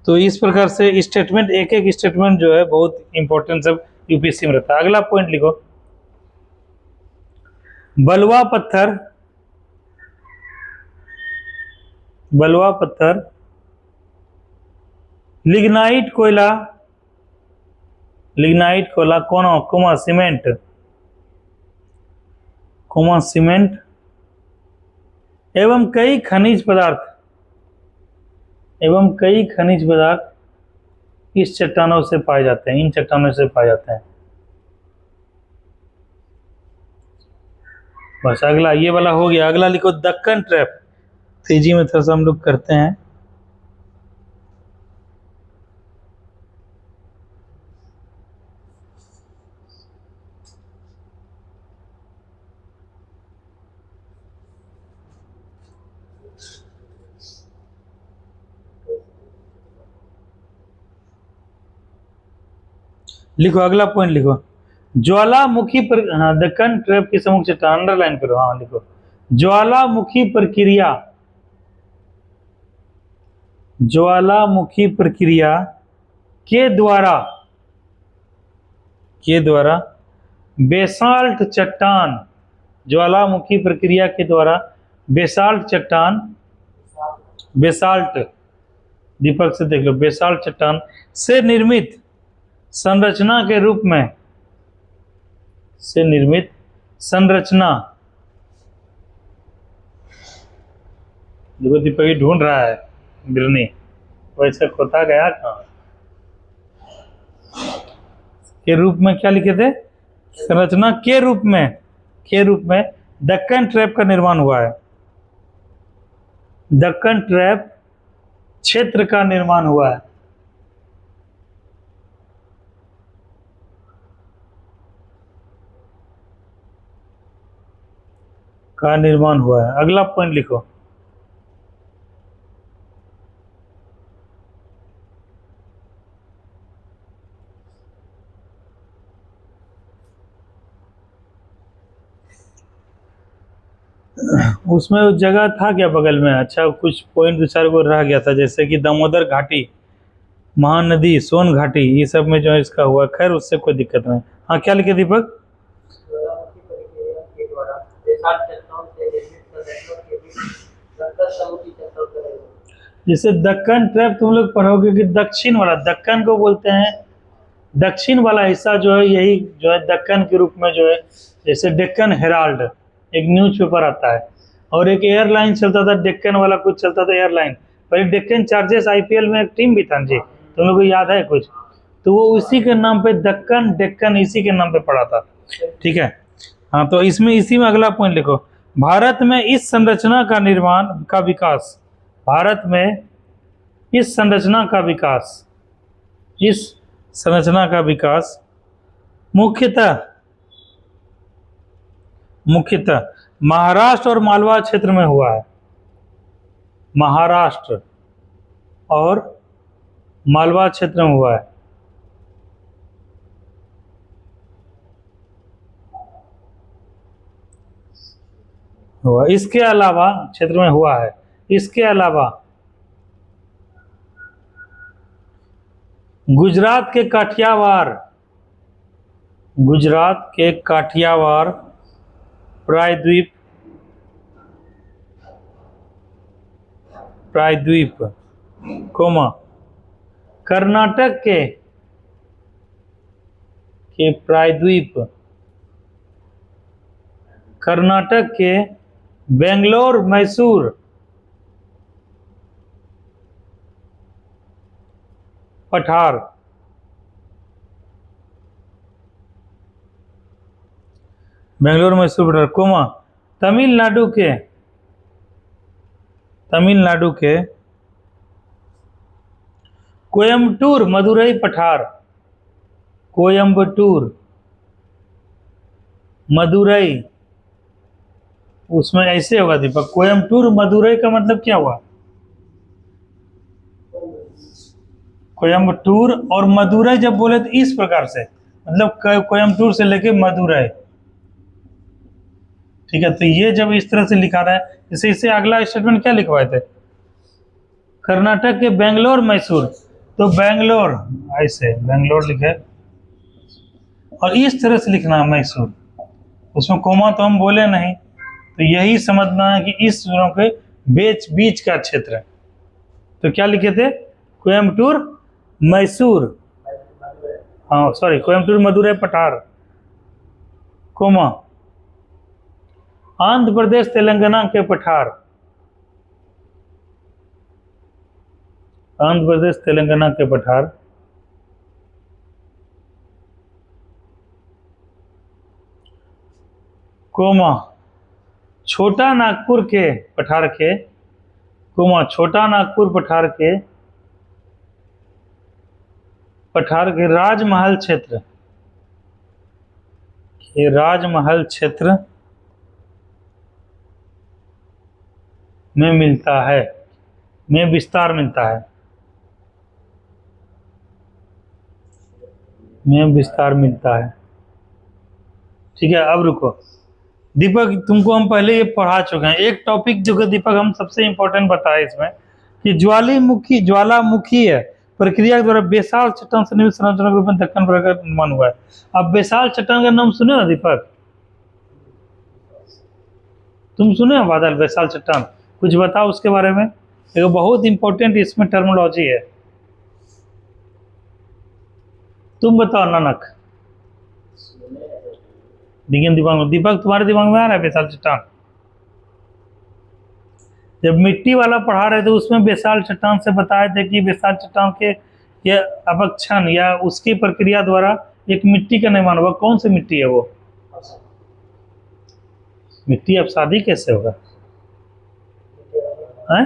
तो इस प्रकार से स्टेटमेंट, एक एक स्टेटमेंट जो है बहुत इंपॉर्टेंट सब यूपीएससी में रहता है। अगला पॉइंट लिखो, बलुआ पत्थर बलुआ पत्थर, लिग्नाइट कोयला, लिग्नाइट कोयला, कोमा सीमेंट, कोमा सीमेंट एवं कई खनिज पदार्थ, एवं कई खनिज पदार्थ इस चट्टानों से पाए जाते हैं, इन चट्टानों से पाए जाते हैं। बस अगला ये वाला हो गया। अगला लिखो दक्कन ट्रैप। तेजी में थोड़ा सा हम लोग करते हैं। लिखो अगला पॉइंट लिखो, ज्वालामुखी पर, हाँ दक्कन ट्रैप की सम्मुख चट्टान, अंडरलाइन करो। हाँ लिखो, ज्वालामुखी प्रक्रिया, ज्वालामुखी प्रक्रिया के द्वारा बेसाल्ट चट्टान, ज्वालामुखी प्रक्रिया के द्वारा बेसाल्ट चट्टान, बेसाल्ट दीपक से देख लो, बेसाल्ट चट्टान से निर्मित संरचना के रूप में, से निर्मित संरचना, देखो दीपक ढूंढ रहा है बिरनी, वैसे खोता गया कहाँ के रूप में, क्या लिखे थे, संरचना के रूप में, के रूप में दक्कन ट्रैप का निर्माण हुआ है। दक्कन ट्रैप क्षेत्र का निर्माण हुआ है। का निर्माण हुआ है। अगला पॉइंट लिखो, उसमें उस जगह था क्या बगल में, अच्छा कुछ पॉइंट दो चार को रह गया था, जैसे कि दामोदर घाटी, महानदी, सोन घाटी, ये सब में जो है इसका हुआ। खैर उससे कोई दिक्कत नहीं। हाँ क्या लिखे दीपक, ज्वालामुखी प्रक्रिया के द्वारा बेसाल्ट चट्टानों से निर्मित संरचना के बीच दक्कन समूह की चट्टान करेंगे। जैसे दक्कन ट्रैप तुम लोग पढ़ोगे कि दक्षिण वाला, दक्कन को बोलते हैं, दक्षिण वाला हिस्सा जो है यही जो है दक्कन के रूप में जो है, जैसे डेक्कन हेराल्ड एक न्यूज़पेपर आता है, और एक एयरलाइन चलता था डेक्कन वाला, कुछ चलता था एयरलाइन, पर डेक्कन चार्जर्स आईपीएल में एक टीम भी था जी, तुम लोग को याद है कुछ, तो वो उसी के नाम पे दक्कन, डेक्कन इसी के नाम पे पड़ा था। ठीक है, हाँ तो इसमें इसी में अगला पॉइंट लिखो, भारत में इस संरचना का निर्माण का विकास, भारत में इस संरचना का विकास, इस संरचना का विकास मुख्यतः महाराष्ट्र और मालवा क्षेत्र में हुआ है। महाराष्ट्र और मालवा क्षेत्र में हुआ है। इसके अलावा क्षेत्र में हुआ है, इसके अलावा गुजरात के काठियावाड़, गुजरात के काठियावाड़ प्रायद्वीप, प्रायद्वीप कोमा कर्नाटक के प्रायद्वीप, कर्नाटक के बेंगलोर, मैसूर, पठार, बेंगलोर, मैसूर, पठार कोमा तमिलनाडु के कोयम्बटूर, मदुरई, पठार, कोयम्बटूर, मदुरई, उसमें ऐसे होगा दीपक, कोयम्बटूर मदुरई का मतलब क्या हुआ, कोयम्बटूर और मदुरई जब बोले तो इस प्रकार से, मतलब कोयम्बटूर से लेके मदुरई। ठीक है, तो ये जब इस तरह से लिखा रहा है, जैसे इससे अगला स्टेटमेंट क्या लिखवाए थे, कर्नाटक के बेंगलोर, मैसूर, तो बेंगलोर ऐसे बेंगलोर लिखे, और इस तरह से लिखना है मैसूर, उसमें कोमा तो हम बोले नहीं, तो यही समझना है कि इस दोनों के बीच बीच का क्षेत्र, तो क्या लिखे थे? कोयम्बटूर मैसूर, हाँ सॉरी, कोयम्बटूर मदुरै पठार, कोमा आंध्र प्रदेश तेलंगाना के पठार, आंध्र प्रदेश तेलंगाना के पठार, कोमा छोटा नागपुर के पठार के, कोमा छोटा नागपुर पठार के राजमहल क्षेत्र, ये राजमहल क्षेत्र में मिलता है, में विस्तार मिलता है, में विस्तार मिलता है। ठीक है, अब रुको दीपक, तुमको हम पहले ये पढ़ा चुके हैं। एक टॉपिक जो कि दीपक हम सबसे इंपॉर्टेंट बताया इसमें कि ज्वालामुखी है प्रक्रिया के द्वारा बेसाल चट्टान से निर्मित संरचना के रूप में दक्कन प्रकार का निर्माण हुआ है। अब बेसाल चट्टान का नाम सुने ना दीपक? तुम सुने हो बादल बेसाल चट्टान? कुछ बताओ उसके बारे में, एक बहुत इंपॉर्टेंट इसमें टर्मिनोलॉजी है। तुम बताओ नानक, दीपक तुम्हारे दिमाग में आ रहा है बेसाल चट्टान? जब मिट्टी वाला पढ़ा रहे थे उसमें बेसाल चट्टान से बताए थे कि बेसाल चट्टान के ये अपक्षण या उसकी प्रक्रिया द्वारा एक मिट्टी का निर्माण हुआ। कौन सी मिट्टी है वो? मिट्टी अपसादी कैसे होगा? हैं?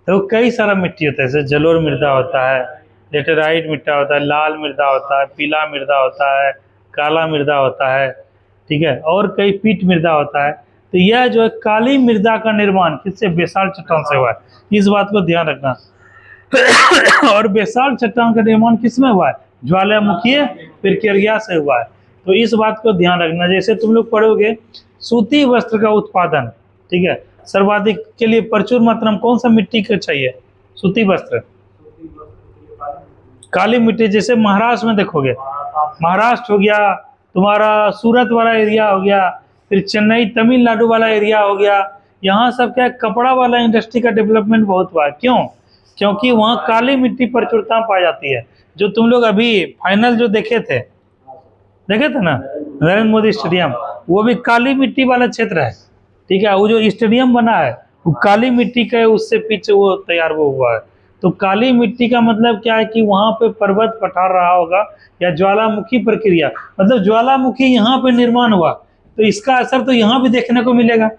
तो कई सारा मिट्टी होता है, जैसे जलोढ़ मृदा होता है, लेटेराइट मिट्टी होता है, लाल मृदा होता है, पीला मृदा होता है, काला मृदा होता है, ठीक है, और कई पीट मृदा होता है। तो यह जो है काली मृदा का निर्माण किससे? बेसाल चट्टान से हुआ है, इस बात को ध्यान रखना। और बेसाल चट्टान का निर्माण किसमें हुआ है? ज्वालामुखीय प्रक्रिया से हुआ है, तो इस बात को ध्यान रखना। जैसे तुम लोग पढ़ोगे सूती वस्त्र का उत्पादन, ठीक है, सर्वाधिक के लिए प्रचुर मात्रा में कौन सा मिट्टी का चाहिए? सूती वस्त्र, काली मिट्टी। जैसे महाराष्ट्र में देखोगे, महाराष्ट्र हो गया तुम्हारा, सूरत वाला एरिया हो गया, फिर चेन्नई तमिलनाडु वाला एरिया हो गया, यहाँ सब क्या कपड़ा वाला इंडस्ट्री का डेवलपमेंट बहुत हुआ है। क्यों? क्योंकि वहाँ काली मिट्टी प्रचुरता पाई जाती है। जो तुम लोग अभी फाइनल जो देखे थे ना नरेंद्र मोदी स्टेडियम, वो भी काली मिट्टी वाला क्षेत्र है, ठीक है। वो जो स्टेडियम बना है वो काली मिट्टी का है, उससे पीछे वो तैयार वो हुआ है। तो काली मिट्टी का मतलब क्या है कि वहां पे पर्वत पठार रहा होगा या ज्वालामुखी प्रक्रिया, मतलब ज्वालामुखी यहाँ पे निर्माण हुआ, तो इसका असर तो यहाँ भी देखने को मिलेगा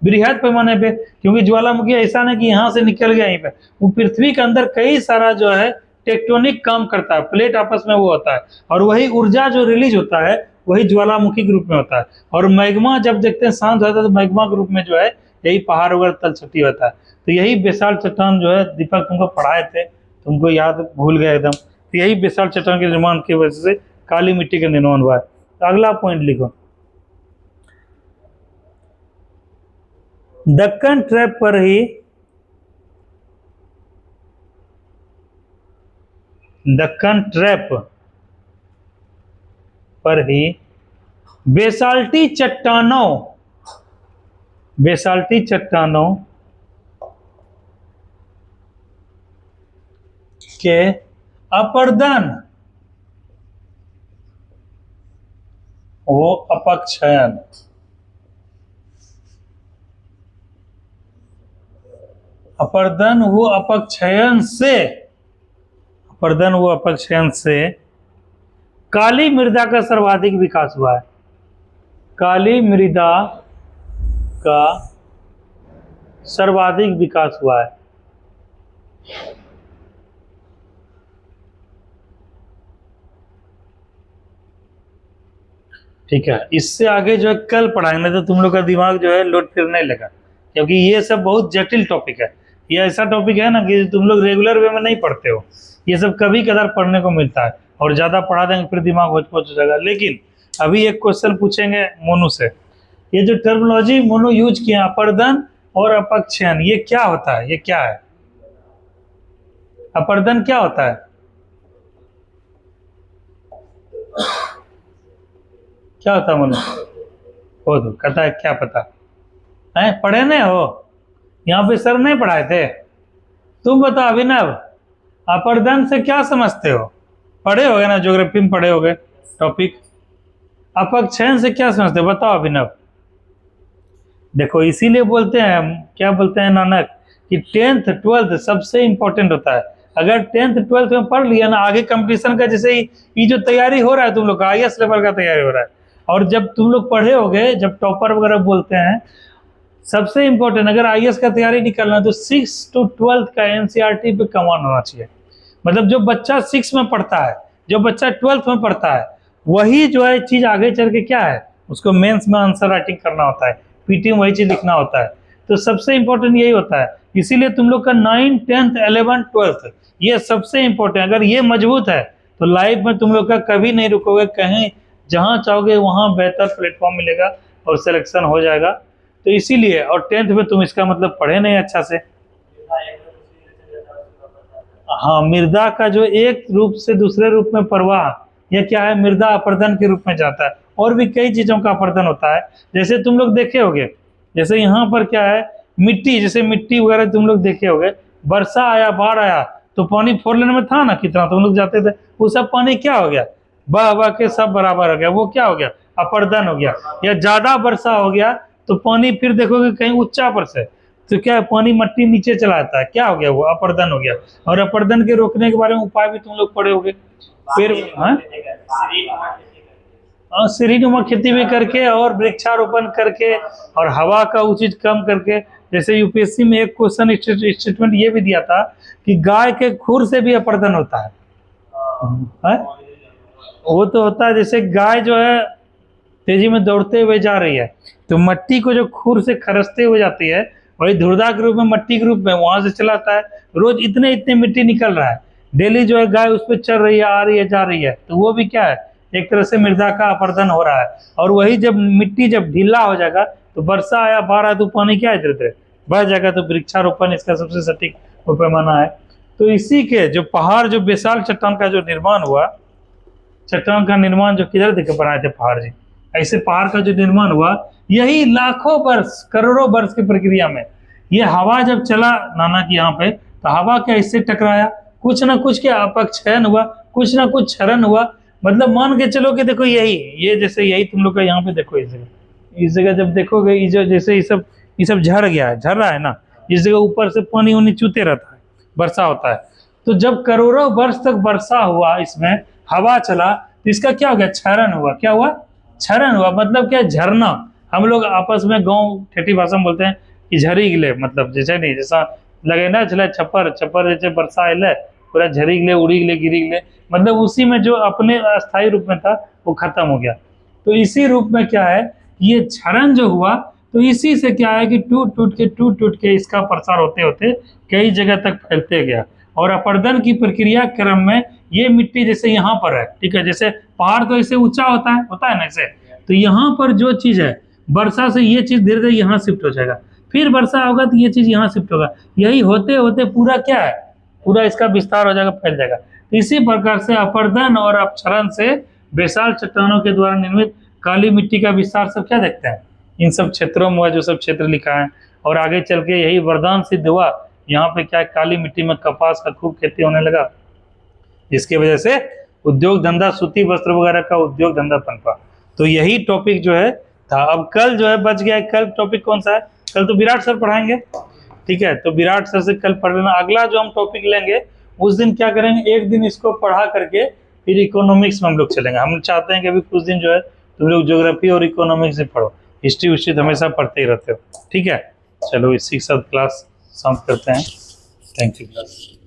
बृहद पैमाने पे, क्योंकि ज्वालामुखी ऐसा नहीं कि यहाँ से निकल गया यहीं पे, वो पृथ्वी के अंदर कई सारा जो है टेक्टोनिक काम करता है, प्लेट आपस में वो होता है, और वही ऊर्जा जो रिलीज होता है वही ज्वालामुखी के रूप में होता है। और मैग्मा जब देखते हैं शांत होता है तो मैग्मा के रूप में जो है यही पहाड़ वगैरह तलछटी होता है। तो यही बेसाल चट्टान जो है दीपक तुमको पढ़ाए थे, तुमको याद भूल गया एकदम। तो यही बेसाल चट्टान के निर्माण की वजह से काली मिट्टी का निर्माण हुआ है। तो अगला पॉइंट लिखो, दक्कन ट्रैप पर ही दक्कन ट्रैप पर ही बेसाल्टी चट्टानों के अपर्दन वो अपक्षयन से काली मृदा का सर्वाधिक विकास हुआ है। काली मृदा का सर्वाधिक विकास हुआ है। ठीक है, इससे आगे जो है कल पढ़ाएंगे, तो तुम लोग का दिमाग जो है लोड फिरने लगा, क्योंकि ये सब बहुत जटिल टॉपिक है। ये ऐसा टॉपिक है ना कि तुम लोग रेगुलर वे में नहीं पढ़ते हो, ये सब कभी कदार पढ़ने को मिलता है, और ज़्यादा पढ़ा देंगे फिर दिमाग होच हो जाएगा। लेकिन अभी एक क्वेश्चन पूछेंगे मोनू से, ये जो टर्मिनोलॉजी मोनू यूज किया अपर्दन और अपक्षयन, ये क्या होता है? ये क्या है अपर्दन? क्या होता है? क्या होता है मोनू? हो तो कहता है क्या पता है, पढ़े नहीं हो? यहाँ पे सर नहीं पढ़ाए थे? तुम बताओ अभिनव, अपर्दन से क्या समझते हो? पढ़े होगे ना, ज्योग्राफी में पढ़े होगे टॉपिक। अपक्षयन से क्या समझते हो बताओ अभिनव? देखो इसीलिए बोलते हैं, क्या बोलते हैं नानक, कि 10th 12th सबसे इंपॉर्टेंट होता है। अगर 10th 12th में पढ़ लिया ना, आगे कंपटीशन का, जैसे ये जो तैयारी हो रहा है तुम लोग का, IAS लेवल का तैयारी हो रहा है, और जब तुम लोग पढ़े होगे, जब टॉपर वगैरह बोलते हैं, सबसे इंपॉर्टेंट अगर IAS का तैयारी निकालना तो 6 to 12th का NCERT पे कमान होना चाहिए। मतलब जो बच्चा 6 में पढ़ता है, जो बच्चा 12th में पढ़ता है, वही जो है चीज आगे चल के क्या है, उसको मेंस में आंसर राइटिंग करना होता है, PT में वही चीज लिखना होता है। तो सबसे इंपॉर्टेंट यही होता है। इसीलिए तुम लोग का 9, 10th, 11th, 12th ये सबसे इंपॉर्टेंट। अगर ये मजबूत है तो लाइफ में तुम लोग का कभी नहीं रुकोगे, कहीं जहां चाहोगे वहां बेहतर प्लेटफॉर्म मिलेगा और सिलेक्शन हो जाएगा। तो इसीलिए, और 10th में तुम इसका मतलब पढ़े नहीं अच्छा से। हाँ, मृदा का जो एक रूप से दूसरे रूप में प्रवाह, यह क्या है, मृदा अपर्दन के रूप में जाता है। और भी कई चीजों का अपर्दन होता है, जैसे तुम लोग देखे होगे, जैसे यहाँ पर क्या है, मिट्टी, जैसे मिट्टी वगैरह तुम लोग देखे होगे, वर्षा आया, बाढ़ आया, तो पानी 4 लेन में था ना, कितना तुम लोग जाते थे, वो सब पानी क्या हो गया, बह बह के सब बराबर हो गया, वो क्या हो गया, अपर्दन हो गया। या ज्यादा वर्षा हो गया तो पानी फिर देखोगे कहीं ऊंचा पर से, तो क्या है, पानी मट्टी नीचे चला जाता है, क्या हो गया, वो अपर्दन हो गया। और अपर्दन के रोकने के बारे में उपाय भी तुम लोग पढ़े होगे। फिर सीढ़ीनुमा खेती भी करके, और वृक्षारोपण करके, और हवा का उचित कम करके। जैसे UPSC में एक क्वेश्चन स्टेटमेंट ये भी दिया था कि गाय के खुर से भी अपर्दन होता है। वो तो होता है, जैसे गाय जो है तेजी में दौड़ते हुए जा रही है, तो मट्टी को जो खुर से खरसते हुए जाती है, वही धुर्दा के रूप में, मट्टी के रूप में वहां से चलाता है। रोज इतने इतने मिट्टी निकल रहा है, डेली जो है गाय उस पर चल रही है, आ रही है, जा रही है, तो वो भी क्या है, एक तरह से मृदा का अपर्दन हो रहा है। और वही जब मिट्टी जब ढीला हो जाएगा, तो वर्षा आया, बाढ़ आया, तो पानी क्या है, धीरे बह जाएगा। तो वृक्षारोपण इसका सबसे सटीक पैमाना है। तो इसी के जो पहाड़, जो विशाल चट्टान का जो निर्माण हुआ, चट्टान का निर्माण जो किधर देखे बनाए थे पहाड़ जी, ऐसे पहाड़ का जो निर्माण हुआ, यही लाखों वर्ष, करोड़ों वर्ष की प्रक्रिया में, ये हवा जब चला नाना की यहाँ पे, तो हवा क्या इससे टकराया, कुछ ना कुछ क्या अपक्षयन हुआ, कुछ ना कुछ क्षरण हुआ। मतलब मान के चलो कि देखो यही, ये जैसे यही तुम लोग का यहाँ पे देखो, इस जगह जब देखोगे, ये जो जैसे ये सब झड़ गया है, झड़ रहा है ना, इस जगह ऊपर से पानी उनी चूते रहता है, वर्षा होता है। तो जब करोड़ों वर्ष तक वर्षा हुआ, इसमें हवा चला, तो इसका क्या हो गया, क्षरण हुआ। क्या हुआ, क्षरण हुआ। मतलब क्या, झरना। हम लोग आपस में गांव ठेठी भाषा में बोलते हैं कि झरी गिले, मतलब जैसे नहीं, जैसा लगे ना चले छप्पर छप्पर, जैसे वर्षा आए पूरा झरी गिले, उड़ी गिले, गिरी गिले, मतलब उसी में जो अपने अस्थायी रूप में था वो खत्म हो गया। तो इसी रूप में क्या है, ये क्षरण जो हुआ, तो इसी से क्या है कि टूट टूट के इसका प्रसार होते होते कई जगह तक फैलते गया। और अपर्दन की प्रक्रिया क्रम में ये मिट्टी जैसे यहाँ पर है, ठीक है, जैसे पहाड़ तो ऐसे ऊंचा होता है ना ऐसे, तो यहाँ पर जो चीज है, वर्षा से ये चीज धीरे धीरे यहाँ शिफ्ट हो जाएगा, फिर वर्षा होगा तो ये चीज यहाँ शिफ्ट होगा, यही होते होते पूरा क्या है, पूरा इसका विस्तार हो जाएगा, फैल जाएगा। तो इसी प्रकार से अपर्दन और अपक्षरण से विशाल चट्टानों के द्वारा निर्मित काली मिट्टी का विस्तार सब क्या देखते हैं, इन सब क्षेत्रों में जो सब क्षेत्र लिखा है। और आगे चल के यही वरदान सिद्ध हुआ, यहाँ पे क्या काली मिट्टी में कपास का खूब खेती होने लगा, जिसकी वजह से उद्योग धंधा, सूती वस्त्र वगैरह का उद्योग धंधा पनपा। तो यही टॉपिक जो है था। अब कल जो है बच गया, कल टॉपिक कौन सा है, कल तो विराट सर पढ़ाएंगे, ठीक है, तो विराट सर से कल पढ़ लेना। अगला जो हम टॉपिक लेंगे उस दिन क्या करेंगे, एक दिन इसको पढ़ा करके फिर इकोनॉमिक्स में हम लोग चलेंगे। हम चाहते हैं कि अभी कुछ दिन जो है तुम लोग ज्योग्राफी और इकोनॉमिक्स से पढ़ो, हिस्ट्री उस्ट्री तो हमेशा पढ़ते ही रहते हो, ठीक है। चलो इसी के साथ क्लास समाप्त करते हैं। Thank you class.